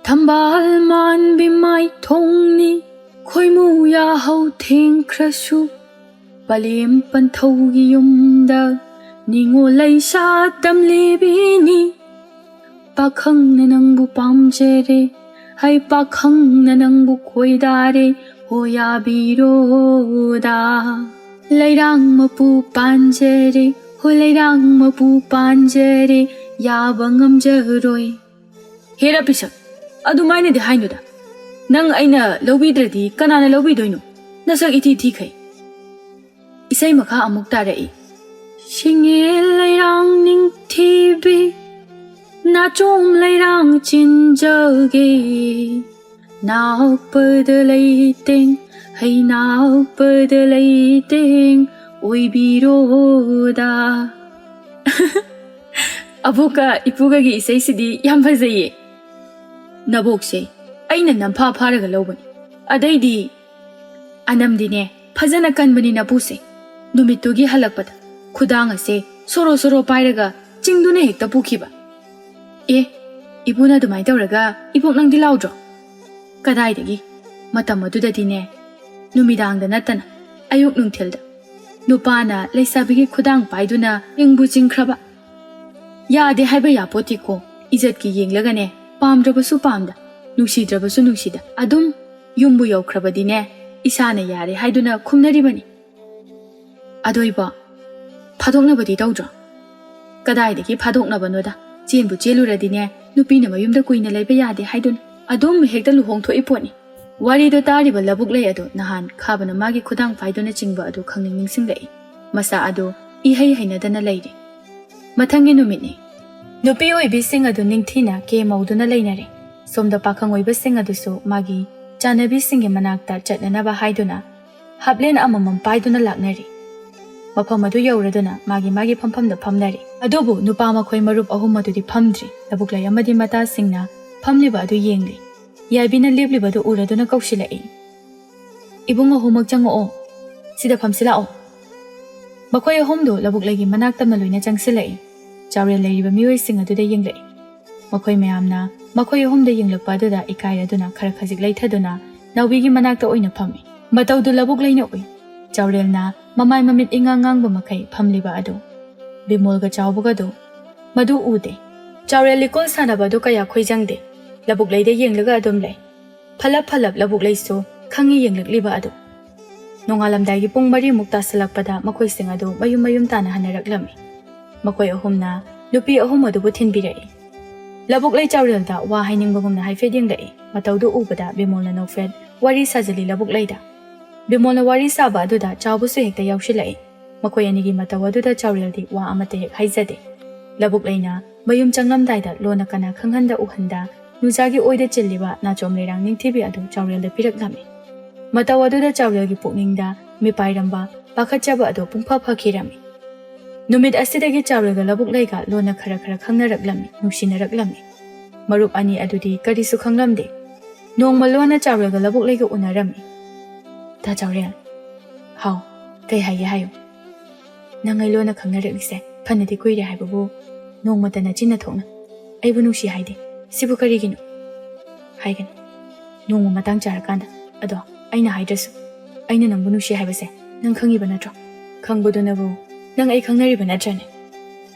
Thambal man bimai thongni khoimu ya hau theng krasu. Palim panthogi yumda ningol lai sa tamlebini. Pakhang na nangbu pamjare hai pakhang na nangbu khoidare hoya biroda. Lairang mapu panjare ho lairang mapu panjare yabangam jaroi. Hera pisak adumaina de hainuda. Nang aina lobidradi kanana lobidoino. Nasak iti thikai. Isay makha amuk tarai. Singil lairang ning thibi na chom lairang chinjage. Now padalaiting hay now padalaiting oi biroda. Abuka ipuga gi isay sidi yam fazaye. Nabokse aina nampha pharaga lobani. Adaidi anamdine phajana kanbani na puse. Numitugi halakpada khudang ase soro pairaga chingduna hekta pukhiba. Ibuna dumai tawraga ibok nang dilaudro. Kadaidagi matam adudadine numidangda natana ayuk nungthilda nupana leisabigi khudang paiduna yengbu chingkhraba. Yade haiba yapoti ko izat ki yenglagane ꯄꯥꯝꯗ꯭ꯔꯕꯁꯨ ꯄꯥꯝꯗ ꯅꯨꯡꯁꯤꯗ꯭ꯔꯕꯁꯨ ꯅꯨꯡꯁꯤꯗ ꯑꯗꯨꯝ ꯌꯨꯝꯕꯨ ꯌꯧꯈ꯭ꯔꯕꯗꯤꯅꯦ ꯏꯁꯥꯅ ꯌꯥꯔꯦ ꯍꯥꯏꯗꯨꯅ ꯈꯨꯝꯅꯔꯤꯕꯅꯤ ꯑꯗꯣꯏꯕ ꯐꯥꯗꯣꯛꯅꯕꯗꯤ ꯇꯧꯗ꯭ꯔꯣ ꯀꯗꯥꯏꯗꯒꯤ ꯐꯥꯗꯣꯛꯅꯕꯅꯣꯗ ꯆꯦꯟꯕꯨ ꯆꯦꯜꯂꯨꯔꯗꯤꯅꯦ ꯅꯨꯄꯤꯅ ꯃꯌꯨꯝꯗ ꯀꯨꯏꯅ ꯂꯩꯕ ꯌꯥꯗꯦ ꯍꯥꯏꯗꯨꯅ ꯑꯗꯨꯝ ꯍꯦꯛꯇ ꯂꯨꯍꯣꯡꯊꯣꯛꯏ ꯄꯣꯠꯅꯤ ꯋꯥꯔꯤꯗꯣ ꯇꯥꯔꯤꯕ ꯂꯕꯨꯛ ꯂꯩ ꯑꯗꯣ ꯅꯍꯥꯟ ꯈꯥꯕꯅ ꯃꯥꯒꯤ ꯈꯨꯗꯥꯡ ꯄꯥꯏꯗꯨꯅ ꯆꯤꯡꯕ ꯑꯗꯨ ꯈꯪꯅꯤꯡ ꯅꯤꯡꯁꯤꯡꯂꯛꯏ ꯃꯁꯥ ꯑꯗꯨ ꯏꯍꯩ ꯍꯩꯅꯗꯅ ꯂꯩꯔꯤ ꯃꯊꯪꯒꯤ ꯅꯨꯃꯤꯠꯅꯤ ꯅꯨꯄꯤ ꯑꯣꯏꯕꯤꯁꯤꯡ ꯑꯗꯨ ꯅꯤꯡꯊꯤꯅ ꯀꯦ ꯃꯧꯗꯨꯅ ꯂꯩꯅꯔꯦ ꯁꯣꯝꯗ ꯄꯥꯈꯪ ꯑꯣꯏꯕꯁꯤꯡ ꯑꯗꯨꯁꯨ ꯃꯥꯒꯤ ꯆꯥꯅꯕꯤꯁꯤꯡꯒꯤ ꯃꯅꯥꯛꯇ ꯆꯠꯅꯅꯕ ꯍꯥꯏꯗꯨꯅ ꯍꯥꯞꯂꯦꯟ ꯑꯃꯃꯝ パꯏꯗꯨꯅ ꯂꯥꯛꯅꯔꯤ ꯃꯐꯝ ꯑꯗꯨ ꯌꯧꯔꯗꯨꯅ ꯃꯥꯒꯤ ꯐꯝꯐꯝꯗ ꯐꯝꯅꯔꯤ ꯑꯗꯨꯕꯨ ꯅꯨꯄꯥ ꯃꯈꯣꯏ ꯃꯔꯨꯞ ꯑꯍꯨꯝ ꯑꯗꯨꯗꯤ ꯐꯝꯗ꯭ꯔꯤ ꯂꯕꯨꯛꯂꯩ ꯑꯃꯗꯤ ꯃꯇꯥꯁꯤꯡꯅ ꯐꯝꯂꯤꯕ ꯑꯗꯨ ꯌꯦꯡꯂꯤ ꯌꯥꯏꯕꯤꯅ ꯂꯦꯞꯂꯤꯕꯗꯨ ꯎꯔꯗꯨꯅ ꯀꯧꯁꯤꯜꯂꯛꯏ ꯏꯕꯨꯡ ꯑꯍꯨꯝꯃꯛ ꯆꯪꯉꯛꯑꯣ ꯁꯤꯗ ꯐꯝꯁꯤꯜꯂꯛꯑꯣ ꯃꯈꯣꯏ ꯑꯍꯨꯝꯗꯨ ꯂꯕꯨꯛꯂꯩꯒꯤ ꯃꯅꯥꯛ ꯇꯝꯅ ꯂꯣꯏꯅ ꯆꯪꯁꯤꯜꯂꯛꯏ ꯆꯥꯎꯔꯦꯜ ꯂꯩꯔꯤꯕ ꯃꯤꯑꯣꯏꯁꯤꯡ ꯑꯗꯨꯗ ꯌꯦꯡꯂꯛꯏ ꯃꯈꯣꯏ ꯃꯌꯥꯝꯅ ꯃꯈꯣꯏ ꯑꯍꯨꯝꯗ ꯌꯦꯡꯂꯛꯄ ꯑꯗꯨꯗ ꯏꯀꯥꯏꯔꯗꯨꯅ ꯈꯔ ꯈꯖꯤꯛ ꯂꯩꯊꯗꯨꯅ ꯅꯥꯎꯕꯤꯒꯤ ꯃꯅꯥꯛꯇ ꯑꯣꯏꯅ ꯐꯝꯃꯤ ꯃꯇꯧꯗꯨ ꯂꯕꯨꯛꯂꯩꯅ ꯎꯏ ꯆꯥꯎꯔꯦꯜꯅ ꯃꯃꯥꯏ ꯃꯃꯤꯠ ꯏꯉꯥꯡ ꯉꯥꯡꯕ ꯃꯈꯩ ꯐꯝꯂꯤꯕ ꯑꯗꯨ ꯕꯤꯃꯣꯜꯒ ꯆꯥꯎꯕꯒꯗꯨ ꯃꯗꯨ ꯎꯗꯦ ꯆꯥꯎꯔꯦꯜ ꯂꯤꯀꯣꯟ ꯁꯥꯟꯅꯕ ꯑꯗꯨ ꯀꯌꯥ ꯈꯣꯏꯖꯪꯗꯦ ꯂꯕꯨꯛꯂꯩꯗ ꯌꯦꯡꯂꯒ ꯑꯗꯨꯝ ꯂꯩ ꯐꯂꯞ ꯂꯕꯨꯛꯂꯩꯁꯨ ꯈꯪꯉꯤ ꯌꯦꯡꯂꯛꯂꯤꯕ ꯑꯗꯨ ꯅꯣꯡꯉꯥꯜꯂꯝꯗꯥꯏꯒꯤ ꯄꯨꯡ 4 ꯇꯥꯁꯜꯂꯛꯄꯗ ꯃꯈꯣꯏꯁꯤꯡ ꯑꯗꯨ ꯃꯌꯨꯝ ꯇꯥꯅ ꯍꯟꯅꯔꯛꯂꯝꯃꯤ ꯃꯈꯣꯏ ꯑꯍꯨꯝꯅ ꯅꯨꯄꯤ ꯑꯍꯨꯝ ꯑꯗꯨꯕꯨ ꯊꯤꯟꯕꯤꯔꯛꯏ ꯂꯕꯨꯛꯂꯩ ꯆꯥꯎꯔꯦꯜꯗ ꯋꯥ ꯍꯥꯏꯅꯤꯡꯕꯒꯨꯝꯅ ꯍꯥꯏꯐꯦꯠ ꯌꯦꯡꯂꯛꯏ ꯃꯇꯧꯗꯨ ꯎꯕꯗ ꯕꯤꯃꯣꯜꯅ ꯅꯣꯛꯐꯦꯠ ꯋꯥꯔꯤ ꯁꯥꯖꯤꯜꯂꯤ ꯂꯕꯨꯛꯂꯩꯗ ꯕꯤꯃꯣꯜꯅ ꯋꯥꯔꯤ ꯁꯥꯕ ꯑꯗꯨꯗ ꯆꯥꯎꯕꯁꯨ ꯍꯦꯛꯇ ꯌꯥꯎꯁꯤꯜꯂꯛꯏ ꯃꯈꯣꯏ ꯑꯅꯤꯒꯤ ꯃꯇꯧ ꯑꯗꯨꯗ ꯆꯥꯎꯔꯦꯜꯗꯤ ꯋꯥ ꯑꯃꯠꯇ ꯍꯦꯛ ꯍꯥꯏꯖꯗꯦ ꯂꯕꯨꯛꯂꯩꯅ ꯃꯌꯨꯝ ꯆꯪꯂꯝꯗꯥꯏꯗ ꯂꯣꯟꯅ ꯀꯅꯥ ꯈꯪꯍꯟꯗ ꯎꯍꯟꯗ ꯅꯨꯡꯖꯥꯒꯤ ꯑꯣꯏꯗ ꯆꯤꯜꯂꯤꯕ ꯅꯥꯆꯣꯝ ꯂꯩꯔꯥꯡ ꯅꯤꯡꯊꯤꯕꯤ ꯑꯗꯨ ꯆꯥꯎꯔꯦꯜꯗ ꯄꯤꯔꯛꯂꯝꯃꯤ ꯃꯇꯧ ꯑꯗꯨꯗ ꯆꯥꯎꯔꯦꯜꯒꯤ ꯄꯨꯛꯅꯤꯡꯗ ꯃꯤꯄꯥꯏꯔꯝꯕ ꯄꯥꯈꯠꯆꯕ ꯑꯗꯨ ꯄꯨꯡꯐ ꯐꯈꯤꯔꯝꯃꯤ ꯅꯨꯃꯤꯠ ꯑꯁꯤꯗꯒꯤ ꯆꯥꯎꯔꯦꯜꯒ ꯂꯕꯨꯛꯂꯩꯒ ꯂꯣꯟꯅ ꯈꯔ ꯈꯪꯅꯔꯛꯂꯝꯃꯤ ꯅꯨꯡꯁꯤꯅꯔꯛꯂꯝꯃꯤ ꯃꯔꯨꯞ ꯑꯅꯤ ꯑꯗꯨꯗꯤ ꯀꯔꯤꯁꯨ ꯈꯪꯂꯝꯗꯦ ꯅꯣꯡꯃ ꯂꯣꯟꯅ ꯆꯥꯎꯔꯦꯜꯒ ꯂꯕꯨꯛꯂꯩꯒ ꯎꯅꯔꯝꯃꯤ ꯇꯥ ꯆꯥꯎꯔꯦꯜ ꯍꯥꯎ ꯀꯩ ꯍꯥꯏꯒꯦ ꯍꯥꯏꯌꯨ ꯅꯪ ꯑꯩ ꯂꯣꯟꯅ ꯈꯪꯅꯔꯛꯂꯤꯁꯦ ꯐꯅꯗꯤ ꯀꯨꯏꯔꯦ ꯍꯥꯏꯕꯕꯨ ꯅꯣꯡꯃꯇ ꯅꯆꯤꯟꯅ ꯊꯣꯛꯅ ꯑꯩꯕꯨ ꯅꯨꯡꯁꯤ ꯍꯥꯏꯗꯦ ꯁꯤꯕꯨ ꯀꯔꯤꯒꯤꯅꯣ ꯍꯥꯏꯒꯅꯤ ꯅꯣꯡꯃ ꯃꯇꯥꯡ ꯆꯥꯔꯀꯥꯟꯗ ꯑꯗꯣ ꯑꯩꯅ ꯍꯥꯏꯗ꯭ꯔꯁꯨ ꯑꯩꯅ ꯅꯪꯕꯨ ꯅꯨꯡꯁꯤ ꯍꯥꯏꯕꯁꯦ ꯅꯪ ꯈꯪꯉꯤꯕ ꯅꯠꯇ꯭ꯔꯣ ꯈꯪꯕꯗꯨꯅꯕꯨ ꯅꯪ ꯑꯩ ꯈꯪꯅꯔꯤꯕ ꯅꯠꯇ꯭ꯔꯅꯦ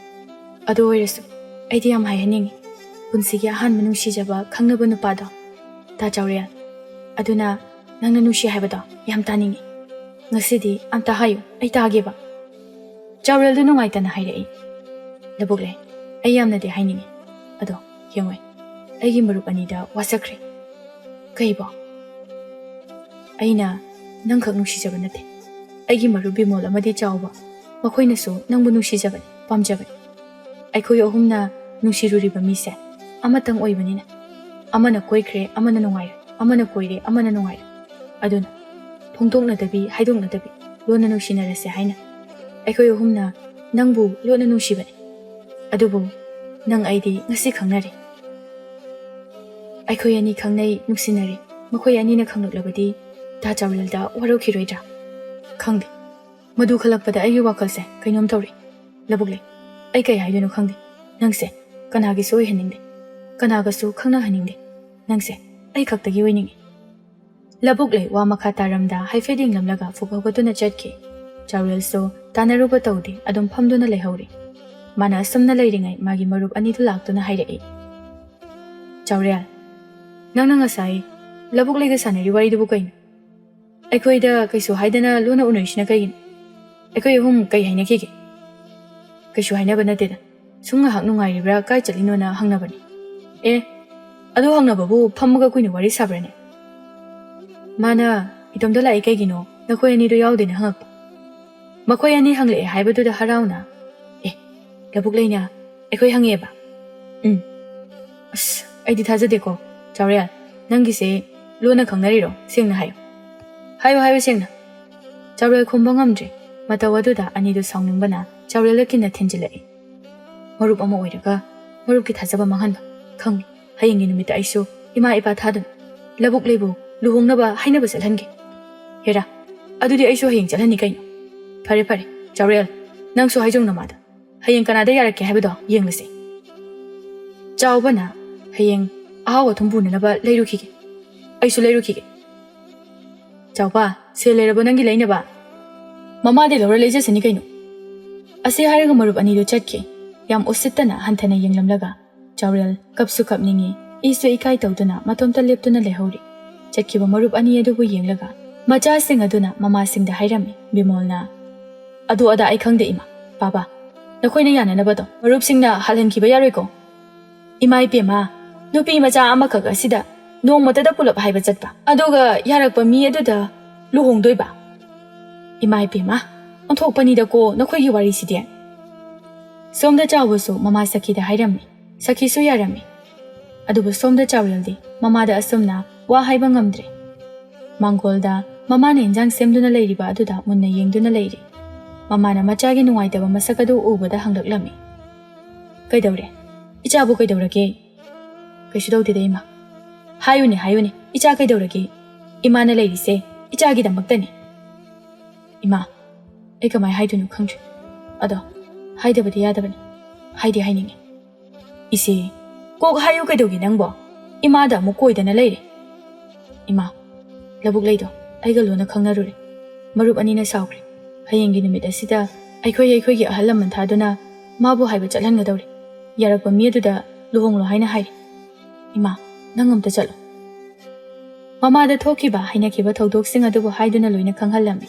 ꯑꯗꯨ ꯑꯣꯏꯔꯁꯨ ꯑꯩꯗꯤ ꯌꯥꯝ ꯍꯥꯏꯍꯟꯅꯤꯡꯉꯤ ꯄꯨꯟꯁꯤꯒꯤ ꯑꯍꯥꯟꯕ ꯅꯨꯡꯁꯤꯖꯕ ꯈꯪꯅꯕ ꯅꯨꯄꯥꯗꯣ ꯇꯥ ꯆꯥꯎꯔꯦꯜ ꯑꯗꯨꯅ ꯅꯪꯅ ꯅꯨꯡꯁꯤ ꯍꯥꯏꯕꯗꯣ ꯌꯥꯝ ꯇꯥꯅꯤꯡꯉꯤ ꯉꯁꯤꯗꯤ ꯑꯝꯇ ꯍꯥꯏꯌꯨ ꯑꯩ ꯇꯥꯒꯦꯕ ꯆꯥꯎꯔꯦꯜꯗꯨ ꯅꯨꯡꯉꯥꯏꯇꯅ ꯍꯥꯏꯔꯛꯏ ꯂꯕꯨꯛꯂꯩ ꯑꯩ ꯌꯥꯝꯅꯗꯤ ꯍꯥꯏꯅꯤꯡꯉꯤ ꯑꯗꯣ ꯌꯦꯡꯉꯣꯏ ꯑꯩꯒꯤ ꯃꯔꯨꯞ ꯑꯅꯤꯗ ꯋꯥꯁꯛꯈ꯭ꯔꯦ ꯀꯩꯕꯣ ꯑꯩꯅ ꯅꯪꯈꯛ ꯅꯨꯡꯁꯤꯖꯕ ꯅꯠꯇꯦ ꯑꯩꯒꯤ ꯃꯔꯨꯞ ꯕꯤꯃꯣꯜ ꯑꯃꯗꯤ ꯆꯥꯎꯕ ꯃꯈꯣꯏꯅꯁꯨ ꯅꯪꯕꯨ ꯅꯨꯡꯁꯤꯖꯕꯅꯤ ꯄꯥꯝꯖꯕꯅꯤ ꯑꯩꯈꯣꯏ ꯑꯍꯨꯝꯅ ꯅꯨꯡꯁꯤꯔꯨꯔꯤꯕ ꯃꯤꯁꯦ ꯑꯃꯇꯪ ꯑꯣꯏꯕꯅꯤꯅ ꯑꯃꯅ ꯀꯣꯏꯈ꯭ꯔꯦ ꯑꯃꯅ ꯅꯨꯡꯉꯥꯏꯔꯦ ꯑꯃꯅ ꯀꯣꯏꯔꯦ ꯑꯃꯅ ꯅꯨꯡꯉꯥꯏꯔꯦ ꯑꯗꯨꯅ ꯐꯣꯡꯗꯣꯛꯅꯗꯕꯤ ꯍꯥꯏꯗꯣꯛꯅꯗꯕꯤ ꯂꯣꯟꯅ ꯅꯨꯡꯁꯤꯅꯔꯁꯦ ꯍꯥꯏꯅ ꯑꯩꯈꯣꯏ ꯑꯍꯨꯝꯅ ꯅꯪꯕꯨ ꯂꯣꯟꯅ ꯅꯨꯡꯁꯤꯕꯅꯤ ꯑꯗꯨꯕꯨ ꯅꯪ ꯑꯩꯗꯤ ꯉꯁꯤ ꯈꯪꯅꯔꯦ ꯑꯩꯈꯣই ꯑꯅꯤ ꯈꯪꯅꯩ ꯅꯨꯡꯁꯤꯅꯔꯤ ꯃꯈꯣꯏ ꯑꯅꯤꯅ ꯈꯪꯂꯛꯂꯕꯗꯤ ꯇꯥ ꯆꯥꯎꯔꯦꯜꯗ ꯋꯥꯔꯧꯈꯤꯔꯣꯏꯗ꯭ꯔꯥ ꯈꯪꯗꯦ ꯃꯗꯨ ꯈꯜꯂꯛꯄꯗ ꯑꯩꯒꯤ ꯋꯥꯈꯜꯁꯦ ꯀꯩꯅꯣꯝ ꯇꯧꯔꯤ ꯂꯕꯨꯛꯂꯩ ꯑꯩ ꯀꯩ ꯍꯥꯏꯗꯣꯏꯅꯣ ꯈꯪꯗꯦ ꯅꯪꯁꯦ ꯀꯅꯥꯒꯤꯁꯨ ꯑꯣꯏꯍꯟꯅꯤꯡꯗꯦ ꯀꯅꯥꯒꯁꯨ ꯈꯪꯅꯍꯟꯅꯤꯡꯗꯦ ꯅꯪꯁꯦ ꯑꯩ ꯈꯛꯇꯒꯤ ꯑꯣꯏꯅꯤꯡꯉꯤ ꯂꯕꯨꯛꯂꯩ ꯋꯥ ꯃꯈꯥ ꯇꯥꯔꯝꯗ ꯍꯥꯏꯐꯦꯠ ꯌꯦꯡꯂꯝꯂꯒ ꯐꯨꯛ ꯍꯧꯒꯠꯇꯨꯅ ꯆꯠꯈꯤ ꯆꯥꯎꯔꯦꯜꯁꯨ ꯇꯥꯟꯅꯔꯨꯕ ꯇꯧꯗꯦ ꯑꯗꯨꯝ ꯐꯝꯗꯨꯅ ꯂꯩꯍꯧꯔꯤ ꯃꯥꯅ ꯑꯁꯨꯝꯅ ꯂꯩꯔꯤꯉꯩ ꯃꯥꯒꯤ ꯃꯔꯨꯞ ꯑꯅꯤꯗꯨ ꯂꯥꯛꯇꯨꯅ ꯍꯥꯏꯔꯛꯏ ꯆꯥꯎꯔꯦꯜ ꯅꯪꯅ ꯉꯁꯥꯏ ꯂꯕꯨꯛꯂꯩꯒ ꯁꯥꯟꯅꯔꯤ ꯋꯥꯔꯤꯗꯨꯕꯨ ꯀꯩꯅꯣ ꯑꯩꯈꯣꯏꯗ ꯀꯩꯁꯨ ꯍꯥꯏꯗꯅ ꯂꯣꯟꯅ ꯎꯅꯔꯤꯁꯤꯅ ꯀꯩꯒꯤꯅꯣ ꯑꯩꯈꯣꯏ ꯑꯍꯨꯝ ꯀꯩ ꯍꯥꯏꯅꯈꯤꯒꯦ ꯀꯩꯁꯨ ꯍꯥꯏꯅꯕ ꯅꯠꯇꯦꯗ ꯁꯨꯝ ꯉꯥꯏꯍꯥꯛ ꯅꯨꯡꯉꯥꯏꯔꯤꯕ꯭ꯔꯥ ꯀꯥꯏ ꯆꯠꯂꯤꯅꯣꯅ ꯍꯪꯅꯕꯅꯤ ꯑꯦ ꯑꯗꯨ ꯍꯪꯅꯕꯕꯨ ꯐꯝꯃꯒ ꯀꯨꯏꯅ ꯋꯥꯔꯤ ꯁꯥꯕ꯭ꯔꯅꯦ ꯃꯥꯅ ꯏꯇꯣꯝꯇ ꯂꯥꯛꯏ ꯀꯩꯒꯤꯅꯣ ꯅꯈꯣꯏ ꯑꯅꯤꯗꯣ ꯌꯥꯎꯗꯦꯅ ꯍꯪꯉꯛꯄ ꯃꯈꯣꯏ ꯑꯅꯤ ꯍꯪꯂꯛꯑꯦ ꯍꯥꯏꯕꯗꯨꯗ ꯍꯔꯥꯎꯅ ꯑꯦ ꯂꯕꯨꯛꯂꯩꯅ ꯑꯩꯈꯣꯏ ꯍꯪꯉꯛꯑꯦꯕ ꯑꯁ ꯑꯩꯗꯤ ꯊꯥꯖꯗꯦꯀꯣ ꯆꯥꯎꯔꯦꯜ ꯅꯪꯒꯤꯁꯦ ꯂꯣꯟꯅ ꯈꯪꯅꯔꯤꯔꯣ ꯁꯦꯡꯅ ꯍꯥꯏꯌꯨ ꯁꯦꯡꯅ ꯆꯥꯎꯔꯦꯜ ꯈꯨꯝꯕ ꯉꯝꯗ꯭ꯔꯦ ꯃꯇꯧ ꯑꯗꯨꯗ ꯑꯅꯤꯗꯨ ꯁꯥꯎꯅꯤꯡꯕꯅ ꯆꯥꯎꯔꯦꯜꯗ ꯀꯤꯟꯅ ꯊꯤꯟꯖꯤꯜꯂꯛꯏ ꯃꯔꯨꯞ ꯑꯃ ꯑꯣꯏꯔꯒ ꯃꯔꯨꯞꯀꯤ ꯊꯥꯖꯕ ꯃꯥꯡꯍꯟꯕ ꯈꯪꯉꯤ ꯍꯌꯦꯡꯒꯤ ꯅꯨꯃꯤꯠꯇ ꯑꯩꯁꯨ ꯏꯃꯥ ꯏꯄꯥ ꯊꯥꯗꯨꯅ ꯂꯕꯨꯛꯂꯩꯕꯨ ꯂꯨꯍꯣꯡꯅꯕ ꯍꯥꯏꯅꯕ ꯆꯠꯍꯟꯒꯦ ꯍꯦꯔꯥ ꯑꯗꯨꯗꯤ ꯑꯩꯁꯨ ꯍꯌꯦꯡ ꯆꯠꯍꯟꯅꯤ ꯀꯩꯅꯣ ꯐꯔꯦ ꯆꯥꯎꯔꯦꯜ ꯅꯪꯁꯨ ꯍꯥꯏꯖꯧ ꯅꯃꯥꯗ ꯍꯌꯦꯡ ꯀꯅꯥꯗ ꯌꯥꯔꯛꯀꯦ ꯍꯥꯏꯕꯗꯣ ꯌꯦꯡꯂꯁꯤ ꯆꯥꯎꯕꯅ ꯍꯌꯦꯡ ꯑꯍꯥꯎ ꯑꯊꯨꯝ ꯄꯨꯅꯅꯕ ꯂꯩꯔꯨꯈꯤꯒꯦ ꯑꯩꯁꯨ ꯂꯩꯔꯨꯈꯤꯒꯦ ꯆꯥꯎꯄꯥ ꯁꯦꯜ ꯂꯩꯔꯕꯣ ꯅꯪꯒꯤ ꯂꯩꯅꯕ ꯃꯃꯥꯗꯩ ꯂꯧꯔ ꯂꯩꯖꯁꯅꯤ ꯀꯩꯅꯣ ꯑꯁꯤ ꯍꯥꯏꯔꯒ ꯃꯔꯨꯞ ꯑꯅꯤꯗꯨ ꯆꯠꯈꯤ ꯌꯥꯝ ꯎꯁꯤꯠꯇꯅ ꯍꯟꯊꯅ ꯌꯦꯡꯂꯝꯂꯒ ꯆꯥꯎꯔꯦꯜ ꯀꯞꯁꯨ ꯀꯞꯅꯤꯡꯉꯤ ꯏꯁꯨ ꯏꯀꯥꯏ ꯇꯧꯗꯨꯅ ꯃꯇꯣꯝꯇ ꯂꯦꯞꯇꯨꯅ ꯂꯩꯍꯧꯔꯤ꯫ ꯆꯠꯈꯤꯕ ꯃꯔꯨꯞ ꯑꯅꯤ ꯑꯗꯨꯕꯨ ꯌꯦꯡꯂꯒ ꯃꯆꯥꯁꯤꯡ ꯑꯗꯨꯅ ꯃꯃꯥꯁꯤꯡꯗ ꯍꯥꯏꯔꯝꯃꯤ꯫ ꯕꯤꯃꯣꯜꯅ ꯑꯗꯨ ꯑꯗꯥ ꯑꯩ ꯈꯪꯗꯦ ꯏꯃꯥ, ꯕꯥꯕꯥ, ꯅꯈꯣꯏꯅ ꯌꯥꯅꯅꯕꯗꯣ ꯃꯔꯨꯞꯁꯤꯡꯅ ꯍꯜꯍꯟꯈꯤꯕ ꯌꯥꯔꯣꯏꯀꯣ? ꯏꯃꯥ ꯏꯄꯦꯝꯃ, ꯅꯨꯄꯤ ꯃꯆꯥ ꯑꯃꯈꯛ ꯑꯁꯤꯗ ꯅꯣꯡꯃꯇꯗ ꯄꯨꯂꯞ ꯍꯥꯏꯕ ꯆꯠꯄ, ꯑꯗꯨꯒ ꯌꯥꯔꯛꯄ ꯃꯤ ꯑꯗꯨꯗ ꯂꯨꯍꯣꯡꯗꯣꯏꯕ? ꯏꯃꯥ ꯏꯄꯦꯝꯃ, ꯑꯣꯟꯊꯣꯛꯄꯅꯤꯗꯀꯣ ꯅꯈꯣꯏꯒꯤ ꯋꯥꯔꯤꯁꯤꯗꯤ꯫ ꯁꯣꯝꯗ ꯆꯥꯎꯕꯁꯨ ꯃꯃꯥ ꯁꯈꯤꯗ ꯍꯥꯏꯔꯝꯃꯤ꯫ ꯁꯈꯤꯁꯨ ꯌꯥꯔꯝꯃꯤ꯫ ꯑꯗꯨꯕꯨ ꯁꯣꯝꯗ ꯆꯥꯎꯔꯦꯜꯗꯤ ꯃꯃꯥꯗ ꯑꯁꯨꯝꯅ ꯋꯥ ꯍꯥꯏꯕ ꯉꯝꯗ꯭ꯔꯦ꯫ ꯃꯥꯡꯒꯣꯜꯗ ꯃꯃꯥꯅ ꯏꯟꯖꯥꯡ ꯁꯦꯝꯗꯨꯅ ꯂꯩꯔꯤꯕ ꯑꯗꯨꯗ ꯃꯨꯟꯅ ꯌꯦꯡꯗꯨꯅ ꯂꯩꯔꯤ꯫ ꯃꯃꯥꯅ ꯃꯆꯥꯒꯤ ꯅꯨꯡꯉꯥꯏꯇꯕ ꯃꯁꯛ ꯑꯗꯨ ꯎꯕꯗ ꯍꯪꯂꯛꯂꯝꯃꯤ꯫ ꯀꯩꯗꯧꯔꯦ? ꯏꯆꯥꯕꯨ ꯀꯩꯗꯧꯔꯒꯦ? ꯀꯩꯁꯨ ꯇꯧꯗꯦꯗ ꯏꯃꯥ꯫ ꯍꯥꯏꯌꯨꯅꯦ ꯍꯥꯏꯌꯨꯅꯦ, ꯏꯆꯥ ꯀꯩꯗꯧꯔꯒꯦ? ꯏꯃꯥꯅ ꯂꯩꯔꯤꯁꯦ ꯏꯆꯥꯒꯤꯗꯃꯛꯇꯅꯤ꯫ ꯏꯃꯥ, ꯑꯩ ꯀꯃꯥꯏ ꯍꯥꯏꯗꯣꯏꯅꯣ ꯈꯪꯗ꯭ꯔꯦ꯫ ꯑꯗꯣ ꯍꯥꯏꯗꯕꯗꯤ ꯌꯥꯗꯕꯅꯤ, ꯍꯥꯏꯗꯤ ꯍꯥꯏꯅꯤꯡꯉꯤ꯫ ꯏꯆꯦ, ꯀꯣꯛ ꯍꯥꯏꯌꯨ ꯀꯩꯗꯧꯒꯦ ꯅꯪꯕꯣ? ꯏꯃꯥꯗ ꯑꯃꯨꯛ ꯀꯣꯏꯗꯅ ꯂꯩꯔꯦ꯫ ꯏꯃꯥ, ꯂꯧꯕꯨꯛꯂꯩꯗꯣ ꯑꯩꯒ ꯂꯣꯟꯅ ꯈꯪꯅꯔꯨꯔꯦ꯫ ꯃꯔꯨꯞ ꯑꯅꯤꯅ ꯁꯥꯎꯈ꯭ꯔꯦ꯫ ꯍꯌꯦꯡꯒꯤ ꯅꯨꯃꯤꯠ ꯑꯁꯤꯗ ꯑꯩꯈꯣꯏꯒꯤ ꯑꯍꯜ ꯂꯃꯟ ꯊꯥꯗꯨꯅ ꯃꯥꯕꯨ ꯍꯥꯏꯕ ꯆꯠꯍꯟꯒꯗꯧꯔꯤ꯫ ꯌꯥꯔꯛꯄ ꯃꯤ ꯑꯗꯨꯗ ꯂꯨꯍꯣꯡꯂꯣ ꯍꯥꯏꯅ ꯍꯥꯏꯔꯤ꯫ ꯏꯃꯥ, ꯅꯪ ꯑꯝꯇ ꯆꯠꯂꯣ꯫ ꯃꯃꯥꯗ ꯊꯣꯛꯈꯤꯕ ꯍꯩꯅꯈꯤꯕ ꯊꯧꯗꯣꯛꯁꯤꯡ ꯑꯗꯨꯕꯨ ꯍꯥꯏꯗꯨꯅ ꯂꯣꯏꯅ ꯈꯪꯍꯜꯂꯝꯃꯤ꯫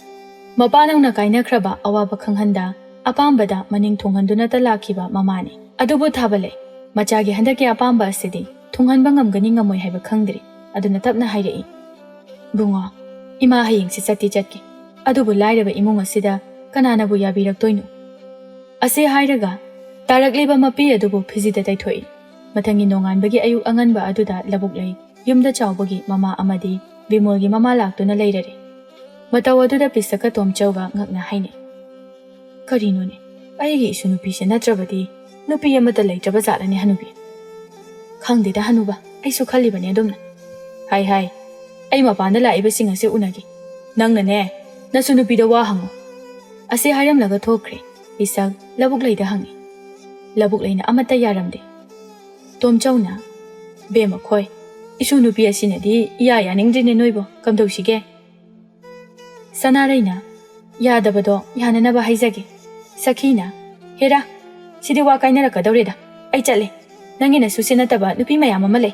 ꯃꯄꯥ ꯅꯧꯅ ꯀꯥꯏꯅꯈ꯭ꯔꯕ ꯑꯋꯥꯕ ꯈꯪꯍꯟꯗ ꯑꯄꯥꯝꯕꯗ ꯃꯅꯤꯡ ꯊꯨꯡꯍꯟꯗꯨꯅꯇ ꯂꯥꯛꯈꯤꯕ ꯃꯃꯥꯅꯤ꯫ ꯑꯗꯨꯕꯨ ꯊꯥꯕꯂꯩ ꯃꯆꯥꯒꯤ ꯍꯟꯗꯛꯀꯤ ꯑꯄꯥꯝꯕ ꯑꯁꯤꯗꯤ ꯊꯨꯡꯍꯟꯕ ꯉꯝꯒꯅꯤ ꯉꯝꯃꯣꯏ ꯍꯥꯏꯕ ꯈꯪꯗ꯭ꯔꯤ꯫ ꯑꯗꯨꯅ ꯇꯞꯅ ꯍꯥꯏꯔꯛꯏ꯫ ꯕꯨꯡꯉꯣ, ꯏꯃꯥ ꯍꯌꯦꯡꯁꯤ ꯆꯠꯀꯦ, ꯑꯗꯨꯕꯨ ꯂꯥꯏꯔꯕ ꯏꯃꯨꯡ ꯑꯁꯤꯗ ꯀꯅꯥꯅꯕꯨ ꯌꯥꯕꯤꯔꯛꯇꯣꯏꯅꯣ? ꯑꯁꯤ ꯍꯥꯏꯔꯒ ꯇꯥꯔꯛꯂꯤꯕ ꯃꯄꯤ ꯑꯗꯨꯕꯨ ꯐꯤꯖꯤꯗ ꯇꯩꯊꯣꯛꯏ꯫ ꯃꯊꯪꯒꯤ ꯅꯣꯡꯉꯥꯟꯕꯒꯤ ꯑꯌꯨꯛ ꯑꯉꯟꯕ ꯑꯗꯨꯗ ꯂꯧꯕꯨꯛꯂꯩ ꯌꯨꯝꯗ ꯆꯥꯎꯕꯒꯤ ꯃꯃꯥ ꯑꯃꯗꯤ ꯕꯤꯃꯣꯜꯒꯤ ꯃꯃꯥ ꯂꯥꯛꯇꯨꯅ ꯂꯩꯔꯔꯦ꯫ ꯃꯇꯧ ꯑꯗꯨꯗ ꯄꯤꯁꯛꯀ ꯇꯣꯝꯆꯧꯒ ꯉꯛꯅ ꯍꯥꯏꯅꯩ꯫ ꯀꯔꯤꯅꯣꯅꯦ, ꯑꯩꯒꯤ ꯏꯁꯨ ꯅꯨꯄꯤꯁꯦ ꯅꯠꯇ꯭ꯔꯕꯗꯤ ꯅꯨꯄꯤ ꯑꯃꯠꯇ ꯂꯩꯇ꯭ꯔꯕ ꯖꯥꯠꯂꯅꯦ ꯍꯅꯨꯕꯤ? ꯈꯪꯗꯦꯗ ꯍꯅꯨꯕ, ꯑꯩꯁꯨ ꯈꯜꯂꯤꯕꯅꯦ ꯑꯗꯨꯝꯅ꯫ ꯍꯥꯏ, ꯑꯩ ꯃꯄꯥꯟꯗ ꯂꯥꯛꯏꯕꯁꯤꯡ ꯑꯁꯤ ꯎꯅꯒꯦ꯫ ꯅꯪꯅꯅꯦ ꯅꯁꯨ ꯅꯨꯄꯤꯗ ꯋꯥ ꯍꯪꯉꯨ꯫ ꯑꯁꯤ ꯍꯥꯏꯔꯝꯂꯒ ꯊꯣꯛꯈ꯭ꯔꯦ꯫ ꯄꯤꯁꯛ ꯂꯧꯕꯨꯛꯂꯩꯗ ꯍꯪꯉꯤ꯫ ꯂꯧꯕꯨꯛꯂꯩꯅ ꯑꯃꯠꯇ ꯌꯥꯔꯝꯗꯦ꯫ ꯇꯣꯝꯆꯧꯅ ꯕꯦꯝꯃ ꯈꯣꯏ, ꯏꯁꯨ ꯅꯨꯄꯤ ꯑꯁꯤꯅꯗꯤ ꯏꯌꯥ ꯌꯥꯅꯤꯡꯗ꯭ꯔꯤꯅꯦ ꯅꯣꯏꯕꯣ, ꯀꯝꯗꯧꯁꯤꯒꯦ? ꯁꯅꯥꯔꯩꯅ ꯌꯥꯗꯕꯗꯣ ꯌꯥꯅꯅꯕ ꯍꯥꯏꯖꯒꯦ꯫ ꯁꯈꯤꯅ ꯍꯦꯔꯥ, ꯁꯤꯗꯤ ꯋꯥ ꯀꯥꯏꯅꯔꯛꯀꯗꯧꯔꯦꯗ, ꯑꯩ ꯆꯠꯂꯦ꯫ ꯅꯪꯒꯤ ꯅꯁꯨꯁꯦ ꯅꯠꯇꯕ ꯅꯨꯄꯤ ꯃꯌꯥꯝ ꯑꯃ ꯂꯩ꯫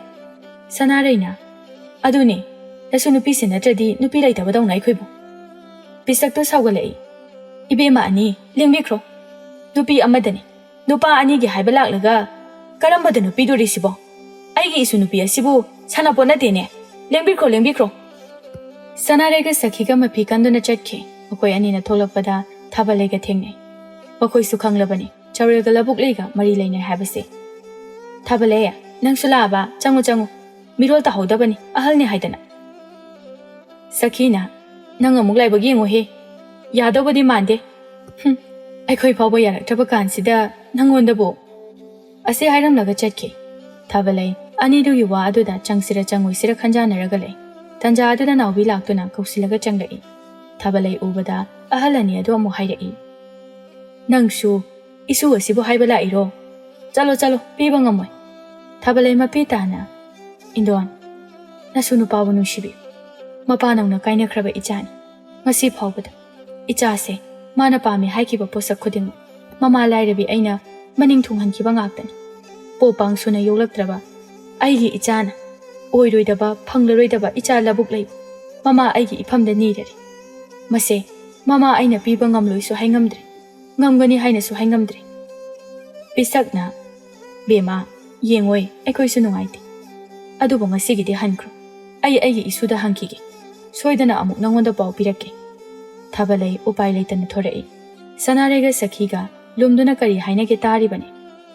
ꯁꯅꯥꯔꯩꯅ ꯑꯗꯨꯅꯦ, ꯅꯁꯨ ꯅꯨꯄꯤꯁꯦ ꯅꯠꯇ꯭ꯔꯗꯤ ꯅꯨꯄꯤ ꯂꯩꯇꯕꯗꯧꯅ ꯑꯩꯈꯣꯏꯕꯨ꯫ ꯄꯤꯁꯛꯇꯨ ꯁꯥꯎꯒꯠꯂꯛꯏ꯫ ꯏꯕꯦꯝꯃ ꯑꯅꯤ ꯂꯦꯡꯕꯤꯈ꯭ꯔꯣ, ꯅꯨꯄꯤ ꯑꯃꯗꯅꯤ, ꯅꯨꯄꯥ ꯑꯅꯤꯒꯤ ꯍꯥꯏꯕ ꯂꯥꯛꯂꯒ ꯀꯔꯝꯕꯗꯅꯣ ꯄꯤꯗꯣꯔꯤꯁꯤꯕꯣ? ꯑꯩꯒꯤ ꯏꯁꯨ ꯅꯨꯄꯤ ꯑꯁꯤꯕꯨ ꯁꯥꯟꯅꯄꯣꯠ ꯅꯠꯇꯦꯅꯦ, ꯂꯦꯡꯕꯤꯈ꯭ꯔꯣ꯫ ꯁꯅꯥꯔꯩꯒ ꯁꯈꯤꯒ ꯃꯐꯤ ꯀꯟꯗꯨꯅ ꯆꯠꯈꯤ꯫ ꯃꯈꯣꯏ ꯑꯅꯤꯅ ꯊꯣꯛꯂꯛꯄꯗ ꯊꯥꯕꯂꯩꯒ ꯊꯦꯡꯅꯩ꯫ ꯃꯈꯣꯏꯁꯨ ꯈꯪꯂꯕꯅꯤ ꯆꯥꯎꯔꯦꯜꯒ ꯂꯧꯕꯨꯛꯂꯩꯒ ꯃꯔꯤ ꯂꯩꯅꯩ ꯍꯥꯏꯕꯁꯦ꯫ ꯊꯥꯕꯂꯩ, ꯅꯪꯁꯨ ꯂꯥꯛꯑꯕ? ꯆꯪꯉꯨ, ꯃꯤꯔꯣꯜ ꯇꯥꯍꯧꯗꯕꯅꯤ, ꯑꯍꯜꯅꯤ ꯍꯥꯏꯗꯅ꯫ ꯁꯈꯤꯅ ꯅꯪ ꯑꯃꯨꯛ ꯂꯥꯏꯕꯛ ꯌꯦꯡꯉꯨꯍꯦ, ꯌꯥꯗꯧꯕꯗꯤ ꯃꯥꯟꯗꯦ꯫ ꯑꯩꯈꯣꯏ ꯐꯥꯎꯕ ꯌꯥꯔꯛꯇ꯭ꯔꯕ ꯀꯥꯟꯁꯤꯗ ꯅꯪꯉꯣꯟꯗꯕꯨ꯫ ꯑꯁꯤ ꯍꯥꯏꯔꯝꯂꯒ ꯆꯠꯈꯤ꯫ ꯊꯥꯕꯂꯩ ꯑꯅꯤꯗꯨꯒꯤ ꯋꯥ ꯑꯗꯨꯗ ꯆꯪꯁꯤꯔ ꯆꯪꯉꯣꯏꯁꯤꯔ ꯈꯟꯖꯥꯟꯅꯔꯒ ꯂꯩ꯫ ꯇꯟꯖꯥ ꯑꯗꯨꯗ ꯅꯥꯎꯕꯤ ꯂꯥꯛꯇꯨꯅ ꯀꯧꯁꯤꯜꯂꯒ ꯆꯪꯂꯛꯏ꯫ ꯊꯥꯕꯂꯩ ꯎꯕꯗ ꯑꯍꯜ ꯑꯅꯤ ꯑꯗꯨ ꯑꯃꯨꯛ ꯍꯥꯏꯔꯛꯏ꯫ ꯅꯪꯁꯨ ꯏꯁꯨ ꯑꯁꯤꯕꯨ ꯍꯥꯏꯕ ꯂꯥꯛꯏꯔꯣ? ꯆꯠꯂꯣ, ꯄꯤꯕ ꯉꯝꯃꯣꯏ꯫ ꯊꯥꯕꯂꯩ ꯃꯄꯤ ꯇꯥꯅ ꯏꯟꯗꯣꯟ, ꯅꯁꯨ ꯅꯨꯄꯥꯕꯨ ꯅꯨꯡꯁꯤꯕꯤꯌꯨ꯫ ꯃꯄꯥ ꯅꯧꯅ ꯀꯥꯏꯅꯈ꯭ꯔꯕ ꯏꯆꯥꯅꯤ꯫ ꯉꯁꯤ ꯐꯥꯎꯕꯗ ꯏꯆꯥꯁꯦ ꯃꯥꯅ ꯄꯥꯝꯃꯤ ꯍꯥꯏꯈꯤꯕ ꯄꯣꯠꯁꯛ ꯈꯨꯗꯤꯡꯃꯛ ꯃꯃꯥ ꯂꯥꯏꯔꯕꯤ ꯑꯩꯅ ꯃꯅꯤꯡ ꯊꯨꯡꯍꯟꯈꯤꯕ ꯉꯥꯛꯇꯅꯤ꯫ ꯄꯣꯄꯥꯡ ꯁꯨꯅ ꯌꯣꯛꯂꯛꯇ꯭ꯔꯕ ꯑꯩꯒꯤ ꯏꯆꯥꯅ ꯑꯣꯏꯔꯣꯏꯗꯕ ꯐꯪꯂꯔꯣꯏꯗꯕ ꯏꯆꯥ ꯂꯧꯕꯨꯛꯂꯩꯕꯨ ꯃꯃꯥ ꯑꯩꯒꯤ ꯏꯐꯝꯗ ꯅꯤꯔꯔꯤ꯫ ꯃꯁꯦ ꯃꯃꯥ ꯑꯩꯅ ꯄꯤꯕ ꯉꯝꯂꯣꯏꯁꯨ ꯍꯥꯏꯉꯝꯗ꯭ꯔꯦ, ꯉꯝꯒꯅꯤ ꯍꯥꯏꯅꯁꯨ ꯍꯥꯏꯉꯝꯗ꯭ꯔꯦ꯫ ꯄꯤꯁꯛꯅ ꯕꯦꯝꯃ ꯌꯦꯡꯉꯣꯏ, ꯑꯩꯈꯣꯏꯁꯨ ꯅꯨꯡꯉꯥꯏꯇꯦ꯫ ꯑꯗꯨꯕꯨ ꯉꯁꯤꯒꯤꯗꯤ ꯍꯟꯈ꯭ꯔꯣ, ꯑꯩꯒꯤ ꯏꯁꯨꯗ ꯍꯪꯈꯤꯒꯦ, ꯁꯣꯏꯗꯅ ꯑꯃꯨꯛ ꯅꯉꯣꯟꯗ ꯄꯥꯎ ꯄꯤꯔꯛꯀꯦ꯫ ꯊꯥꯕꯂꯩ ꯎꯄꯥꯏ ꯂꯩꯇꯅ ꯊꯣꯔꯛꯏ꯫ ꯁꯅꯥꯔꯩꯒ ꯁꯈꯤꯒ ꯂꯨꯝꯗꯨꯅ ꯀꯔꯤ ꯍꯥꯏꯅꯒꯦ ꯇꯥꯔꯤꯕꯅꯤ꯫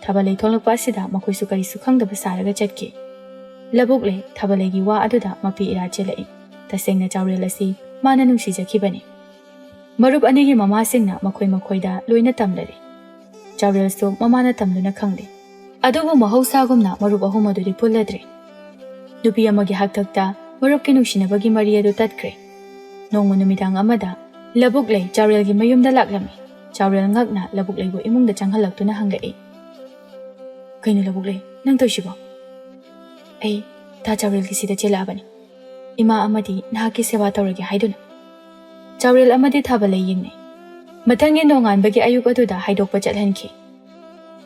ꯊꯥꯕꯂꯩ ꯊꯣꯛꯂꯛꯄ ꯑꯁꯤꯗ ꯃꯈꯣꯏꯁꯨ ꯀꯔꯤꯁꯨ ꯈꯪꯗꯕ ꯁꯥꯔꯒ ꯆꯠꯈꯤ꯫ ꯂꯧꯕꯨꯛꯂꯩ ꯊꯥꯕꯂꯩꯒꯤ ꯋꯥ ꯑꯗꯨꯗ ꯃꯄꯤ ꯏꯔꯥ ꯆꯦꯜꯂꯛꯏ꯫ ꯇꯁꯦꯡꯅ ꯆꯥꯎꯔꯦꯜ ꯑꯁꯤ ꯃꯥꯅ ꯅꯨꯡꯁꯤꯖꯈꯤꯕꯅꯤ꯫ ꯃꯔꯨꯞ ꯑꯅꯤꯒꯤ ꯃꯃꯥꯁꯤꯡꯅ ꯃꯈꯣꯏꯗ ꯂꯣꯏꯅ ꯇꯝꯂꯔꯤ꯫ ꯆꯥꯎꯔꯦꯜꯁꯨ ꯃꯃꯥꯅ ꯇꯝꯗꯨꯅ ꯈꯪꯂꯦ꯫ ꯑꯗꯨꯕꯨ ꯃꯍꯧꯁꯥꯒꯨꯝꯅ ꯃꯔꯨꯞ ꯑꯍꯨꯝ ꯑꯗꯨꯗꯤ ꯄꯨꯜꯂꯗ꯭ꯔꯦ꯫ ꯅꯨꯄꯤ ꯑꯃꯒꯤ ꯍꯥꯛꯇꯛꯇ ꯃꯔꯨꯞꯀꯤ ꯅꯨꯡꯁꯤꯅꯕꯒꯤ ꯃꯔꯤ ꯑꯗꯨ ꯇꯠꯈ꯭ꯔꯦ꯫ ꯅꯣꯡꯃ ꯅꯨꯃꯤꯗꯥꯡ ꯑꯃꯗ ꯂꯧꯕꯨꯛꯂꯩ ꯆꯥꯎꯔꯦꯜꯒꯤ ꯃꯌꯨꯝꯗ ꯂꯥꯛꯂꯝꯃꯤ꯫ ꯆꯥꯎꯔꯦꯜ ꯉꯛꯅ ꯂꯧꯕꯨꯛꯂꯩꯕꯨ ꯏꯃꯨꯡꯗ ꯆꯪꯍꯜꯂꯛꯇꯨꯅ ꯍꯪꯂꯛꯏ꯫ ꯀꯩꯅꯣ ꯂꯧꯕꯨꯛꯂꯩ, ꯅꯪ ꯇꯧꯏꯁꯤꯕꯣ? ꯑꯩ ꯇꯥ ꯆꯥꯎꯔꯦꯜꯒꯤ ꯁꯤꯗ ꯆꯦꯜꯂꯛꯑꯕꯅꯤ, ꯏꯃꯥ ꯑꯃꯗꯤ ꯅꯍꯥꯛꯀꯤ ꯁꯦꯕꯥ ꯇꯧꯔꯒꯦ ꯍꯥꯏꯗꯨꯅ꯫ ꯆꯥꯎꯔꯦꯜ ꯑꯃꯗꯤ ꯊꯥꯕꯂꯩ ꯌꯦꯡꯅꯩ꯫ ꯃꯊꯪꯒꯤ ꯅꯣꯡꯉꯥꯟꯕꯒꯤ ꯑꯌꯨꯛ ꯑꯗꯨꯗ ꯍꯥꯏꯗꯣꯛꯄ ꯆꯠꯍꯟꯈꯤ꯫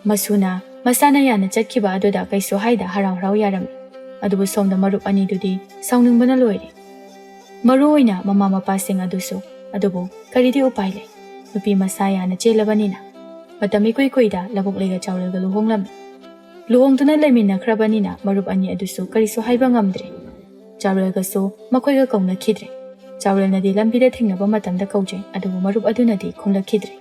ꯃꯁꯨꯅ ꯃꯁꯥꯅ ꯌꯥꯅ ꯆꯠꯈꯤꯕ ꯑꯗꯨꯗ ꯀꯩꯁꯨ ꯍꯥꯏꯗ ꯍꯔꯥꯎ ꯌꯥꯔꯝꯃꯤ꯫ ꯑꯗꯨꯕꯨ ꯁꯣꯝꯗ ꯃꯔꯨꯞ ꯑꯅꯤꯗꯨꯗꯤ ꯁꯥꯎꯅꯤꯡꯕꯅ ꯂꯣꯏꯔꯦ꯫ ꯃꯔꯨ ꯑꯣꯏꯅ ꯃꯃꯥ ꯃꯄꯥꯁꯤꯡ ꯑꯗꯨꯁꯨ꯫ ꯑꯗꯨꯕꯨ ꯀꯔꯤꯗꯤ ꯎꯄꯥꯏ ꯂꯩ, ꯅꯨꯄꯤ ꯃꯁꯥ ꯌꯥꯅ ꯆꯦꯜꯂꯕꯅꯤꯅ꯫ ꯃꯇꯝ ꯏꯀꯨꯏ ꯀꯨꯏꯗ ꯂꯕꯨꯛꯂꯩꯒ ꯆꯥꯎꯔꯦꯜꯒ ꯂꯨꯍꯣꯡꯂꯝꯃꯤ꯫ ꯂꯨꯍꯣꯡꯗꯨꯅ ꯂꯩꯃꯤꯟꯅꯈ꯭ꯔꯕꯅꯤꯅ ꯃꯔꯨꯞ ꯑꯅꯤ ꯑꯗꯨꯁꯨ ꯀꯔꯤꯁꯨ ꯍꯥꯏꯕ ꯉꯝꯗ꯭ꯔꯦ꯫ ꯆꯥꯎꯔꯦꯜꯒꯁꯨ ꯃꯈꯣꯏꯒ ꯀꯧꯅꯈꯤꯗ꯭ꯔꯦ꯫ ꯆꯥꯎꯔꯦꯜꯅꯗꯤ ꯂꯝꯕꯤꯗ ꯊꯦꯡꯅꯕ ꯃꯇꯝꯗ ꯀꯧꯖꯩ, ꯑꯗꯨꯕꯨ ꯃꯔꯨꯞ ꯑꯗꯨꯅꯗꯤ ꯈꯨꯝꯂꯛꯈꯤꯗ꯭ꯔꯦ꯫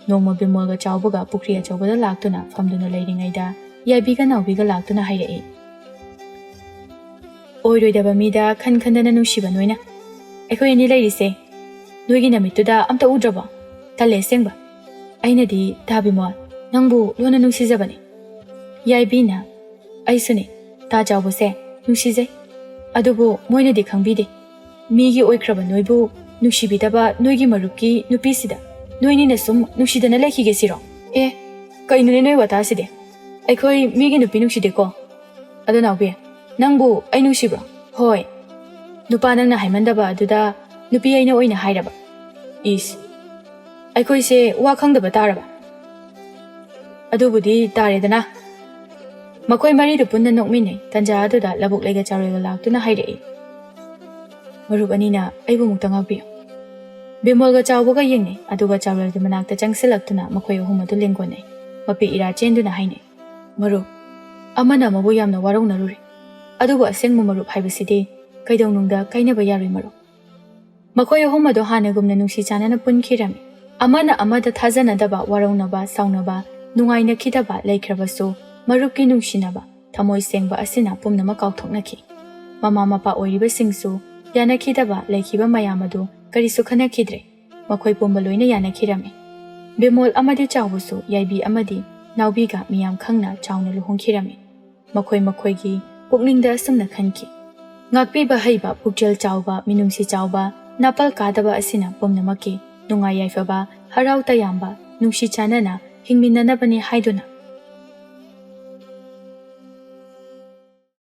ꯅꯣꯡꯃ ꯕꯤꯃꯣꯜꯒ ꯆꯥꯎꯕꯒ ꯄꯨꯈ꯭ꯔꯤ ꯑꯆꯧꯕꯗ ꯂꯥꯛꯇꯨꯅ ꯐꯝꯗꯨꯅ ꯂꯩꯔꯤꯉꯩꯗ ꯌꯥꯏꯕꯤꯒ ꯅꯥꯎꯕꯤꯒ ꯂꯥꯛꯇꯨꯅ ꯍꯥꯏꯔꯛꯏ, ꯑꯣꯏꯔꯣꯏꯗꯕ ꯃꯤꯗ ꯈꯟ ꯈꯟꯗꯅ ꯅꯨꯡꯁꯤꯕ ꯅꯣꯏꯅ꯫ ꯑꯩꯈꯣꯏ ꯑꯅꯤ ꯂꯩꯔꯤꯁꯦ ꯅꯣꯏꯒꯤ ꯅꯃꯤꯠꯇꯨꯗ ꯑꯝꯇ ꯎꯗ꯭ꯔꯕꯣ? ꯇꯜꯂꯦ ꯑꯁꯦꯡꯕ꯫ ꯑꯩꯅꯗꯤ ꯗꯥ ꯕꯤꯃꯣꯜ ꯅꯪꯕꯨ ꯂꯣꯟꯅ ꯅꯨꯡꯁꯤꯖꯕꯅꯤ꯫ ꯌꯥꯏꯕꯤꯅ ꯑꯩꯁꯨꯅꯦ ꯗꯥ ꯆꯥꯎꯕꯁꯦ ꯅꯨꯡꯁꯤꯖꯩ, ꯑꯗꯨꯕꯨ ꯃꯣꯏꯅꯗꯤ ꯈꯪꯕꯤꯗꯦ꯫ ꯃꯤꯒꯤ ꯑꯣꯏꯈ꯭ꯔꯕ ꯅꯣꯏꯕꯨ ꯅꯨꯡꯁꯤꯕꯤꯗꯕ ꯅꯣꯏꯒꯤ ꯃꯔꯨꯞꯀꯤ ꯅꯨꯄꯤꯁꯤꯗ ꯅꯣꯏꯅꯤꯅ ꯁꯨꯝ ꯅꯨꯡꯁꯤꯗꯅ ꯂꯩꯈꯤꯒꯦ ꯁꯤꯔꯣ? ꯑꯦ ꯀꯩꯅꯣꯅꯦ ꯅꯣꯏ ꯋꯥꯇꯥꯁꯤꯗꯤ? ꯑꯩꯈꯣꯏ ꯃꯤꯒꯤ ꯅꯨꯄꯤ ꯅꯨꯡꯁꯤꯗꯦꯀꯣ꯫ ꯑꯗꯨ ꯅꯥꯎꯕꯤ ꯅꯪꯕꯨ ꯑꯩ ꯅꯨꯡꯁꯤꯕ꯭ꯔꯣ? ꯍꯣꯏ꯫ ꯅꯨꯄꯥ ꯅꯪꯅ ꯍꯥꯏꯃꯟꯗꯕ ꯑꯗꯨꯗ ꯅꯨꯄꯤ ꯑꯩꯅ ꯑꯣꯏꯅ ꯍꯥꯏꯔꯕ? ꯏꯁ ꯑꯩꯈꯣꯏꯁꯦ ꯋꯥ ꯈꯪꯗꯕ ꯇꯥꯔꯕ? ꯑꯗꯨꯕꯨꯗꯤ ꯇꯥꯔꯦꯗꯅ꯫ ꯃꯈꯣꯏ ꯃꯔꯤꯗꯨ ꯄꯨꯟꯅ ꯅꯣꯛꯃꯤꯟꯅꯩ꯫ ꯇꯟꯖꯥ ꯑꯗꯨꯗ ꯂꯕꯨꯛꯂꯩꯒ ꯆꯥꯎꯔꯦꯜꯒ ꯂꯥꯛꯇꯨꯅ ꯍꯥꯏꯔꯛꯏ, ꯃꯔꯨꯞ ꯑꯅꯤꯅ ꯑꯩꯕꯨ ꯑꯃꯨꯛꯇ ꯉꯥꯛꯄꯤꯌꯨ꯫ ꯕꯤꯃꯣꯜꯒ ꯆꯥꯎꯕꯒ ꯌꯦꯡꯅꯩ, ꯑꯗꯨꯒ ꯆꯥꯎꯔꯦꯜꯒꯤ ꯃꯅꯥꯛꯇ ꯆꯪꯁꯤꯜꯂꯛꯇꯨꯅ ꯃꯈꯣꯏ ꯑꯍꯨꯝ ꯑꯗꯨ ꯂꯦꯡꯒꯣꯟꯅꯩ꯫ ꯃꯄꯤ ꯏꯔꯥ ꯆꯦꯟꯗꯨꯅ ꯍꯥꯏꯅꯩ, ꯃꯔꯨꯞ ꯑꯃꯅ ꯑꯃꯕꯨ ꯌꯥꯝꯅ ꯋꯥꯔꯧꯅꯔꯨꯔꯦ, ꯑꯗꯨꯕꯨ ꯑꯁꯦꯡꯕ ꯃꯔꯨꯞ ꯍꯥꯏꯕꯁꯤꯗꯤ ꯀꯩꯗꯧꯅꯨꯡꯗ ꯀꯥꯏꯅꯕ ꯌꯥꯔꯣꯏ ꯃꯔꯨꯞ꯫ ꯃꯈꯣꯏ ꯑꯍꯨꯝ ꯑꯗꯨ ꯍꯥꯟꯅꯒꯨꯝꯅ ꯅꯨꯡꯁꯤ ꯆꯥꯟꯅꯅ ꯄꯨꯟꯈꯤꯔꯝꯃꯤ꯫ ꯑꯃꯅ ꯑꯃꯗ ꯊꯥꯖꯅꯗꯕ, ꯋꯥꯔꯧꯅꯕ, ꯁꯥꯎꯅꯕ, ꯅꯨꯡꯉꯥꯏꯅꯈꯤꯗꯕ ꯂꯩꯈ꯭ꯔꯕꯁꯨ ꯃꯔꯨꯞꯀꯤ ꯅꯨꯡꯁꯤꯅꯕ, ꯊꯃꯣꯏ ꯁꯦꯡꯕ ꯑꯁꯤꯅ ꯄꯨꯝꯅꯃꯛ ꯀꯥꯎꯊꯣꯛꯅꯈꯤ꯫ ꯃꯃꯥ ꯃꯄꯥ ꯑꯣꯏꯔꯤꯕꯁꯤꯡꯁꯨ ꯌꯥꯅꯈꯤꯗꯕ ꯂꯩꯈꯤꯕ ꯃꯌꯥꯝ ꯑꯗꯨ ꯀꯔꯤꯁꯨ ꯈꯟꯅꯈꯤꯗ꯭ꯔꯦ꯫ ꯃꯈꯣꯏ ꯄꯨꯝꯕ ꯂꯣꯏꯅ ꯌꯥꯅꯈꯤꯔꯝꯃꯤ꯫ ꯕꯤꯃꯣꯜ ꯑꯃꯗꯤ ꯆꯥꯎꯕꯁꯨ ꯌꯥꯏꯕꯤ ꯑꯃꯗꯤ ꯅꯥꯎꯕꯤꯒ ꯃꯤꯌꯥꯝ ꯈꯪꯅ ꯆꯥꯎꯅ ꯂꯨꯍꯣꯡꯈꯤꯔꯝꯃꯤ꯫ ꯃꯈꯣꯏ ꯃꯈꯣꯏꯒꯤ ꯄꯨꯛꯅꯤꯡꯗ ꯑꯁꯨꯝꯅ ꯈꯟꯈꯤ, ꯉꯥꯛꯄꯤꯕ ꯍꯩꯕ, ꯄꯨꯛꯆꯦꯜ ꯆꯥꯎꯕ, ꯃꯤꯅꯨꯡꯁꯤ ꯆꯥꯎꯕ, ꯅꯥꯄꯜ ꯀꯥꯗꯕ ꯑꯁꯤꯅ ꯄꯨꯝꯅꯃꯛꯀꯤ ꯅꯨꯡꯉꯥꯏ ꯌꯥꯏꯐꯕ, ꯍꯔꯥꯎ ꯇꯌꯥꯝꯕ, ꯅꯨꯡꯁꯤ ꯆꯥꯟꯅꯅ ꯍꯤꯡꯃꯤꯟꯅꯅꯕꯅꯤ ꯍꯥꯏꯗꯨꯅ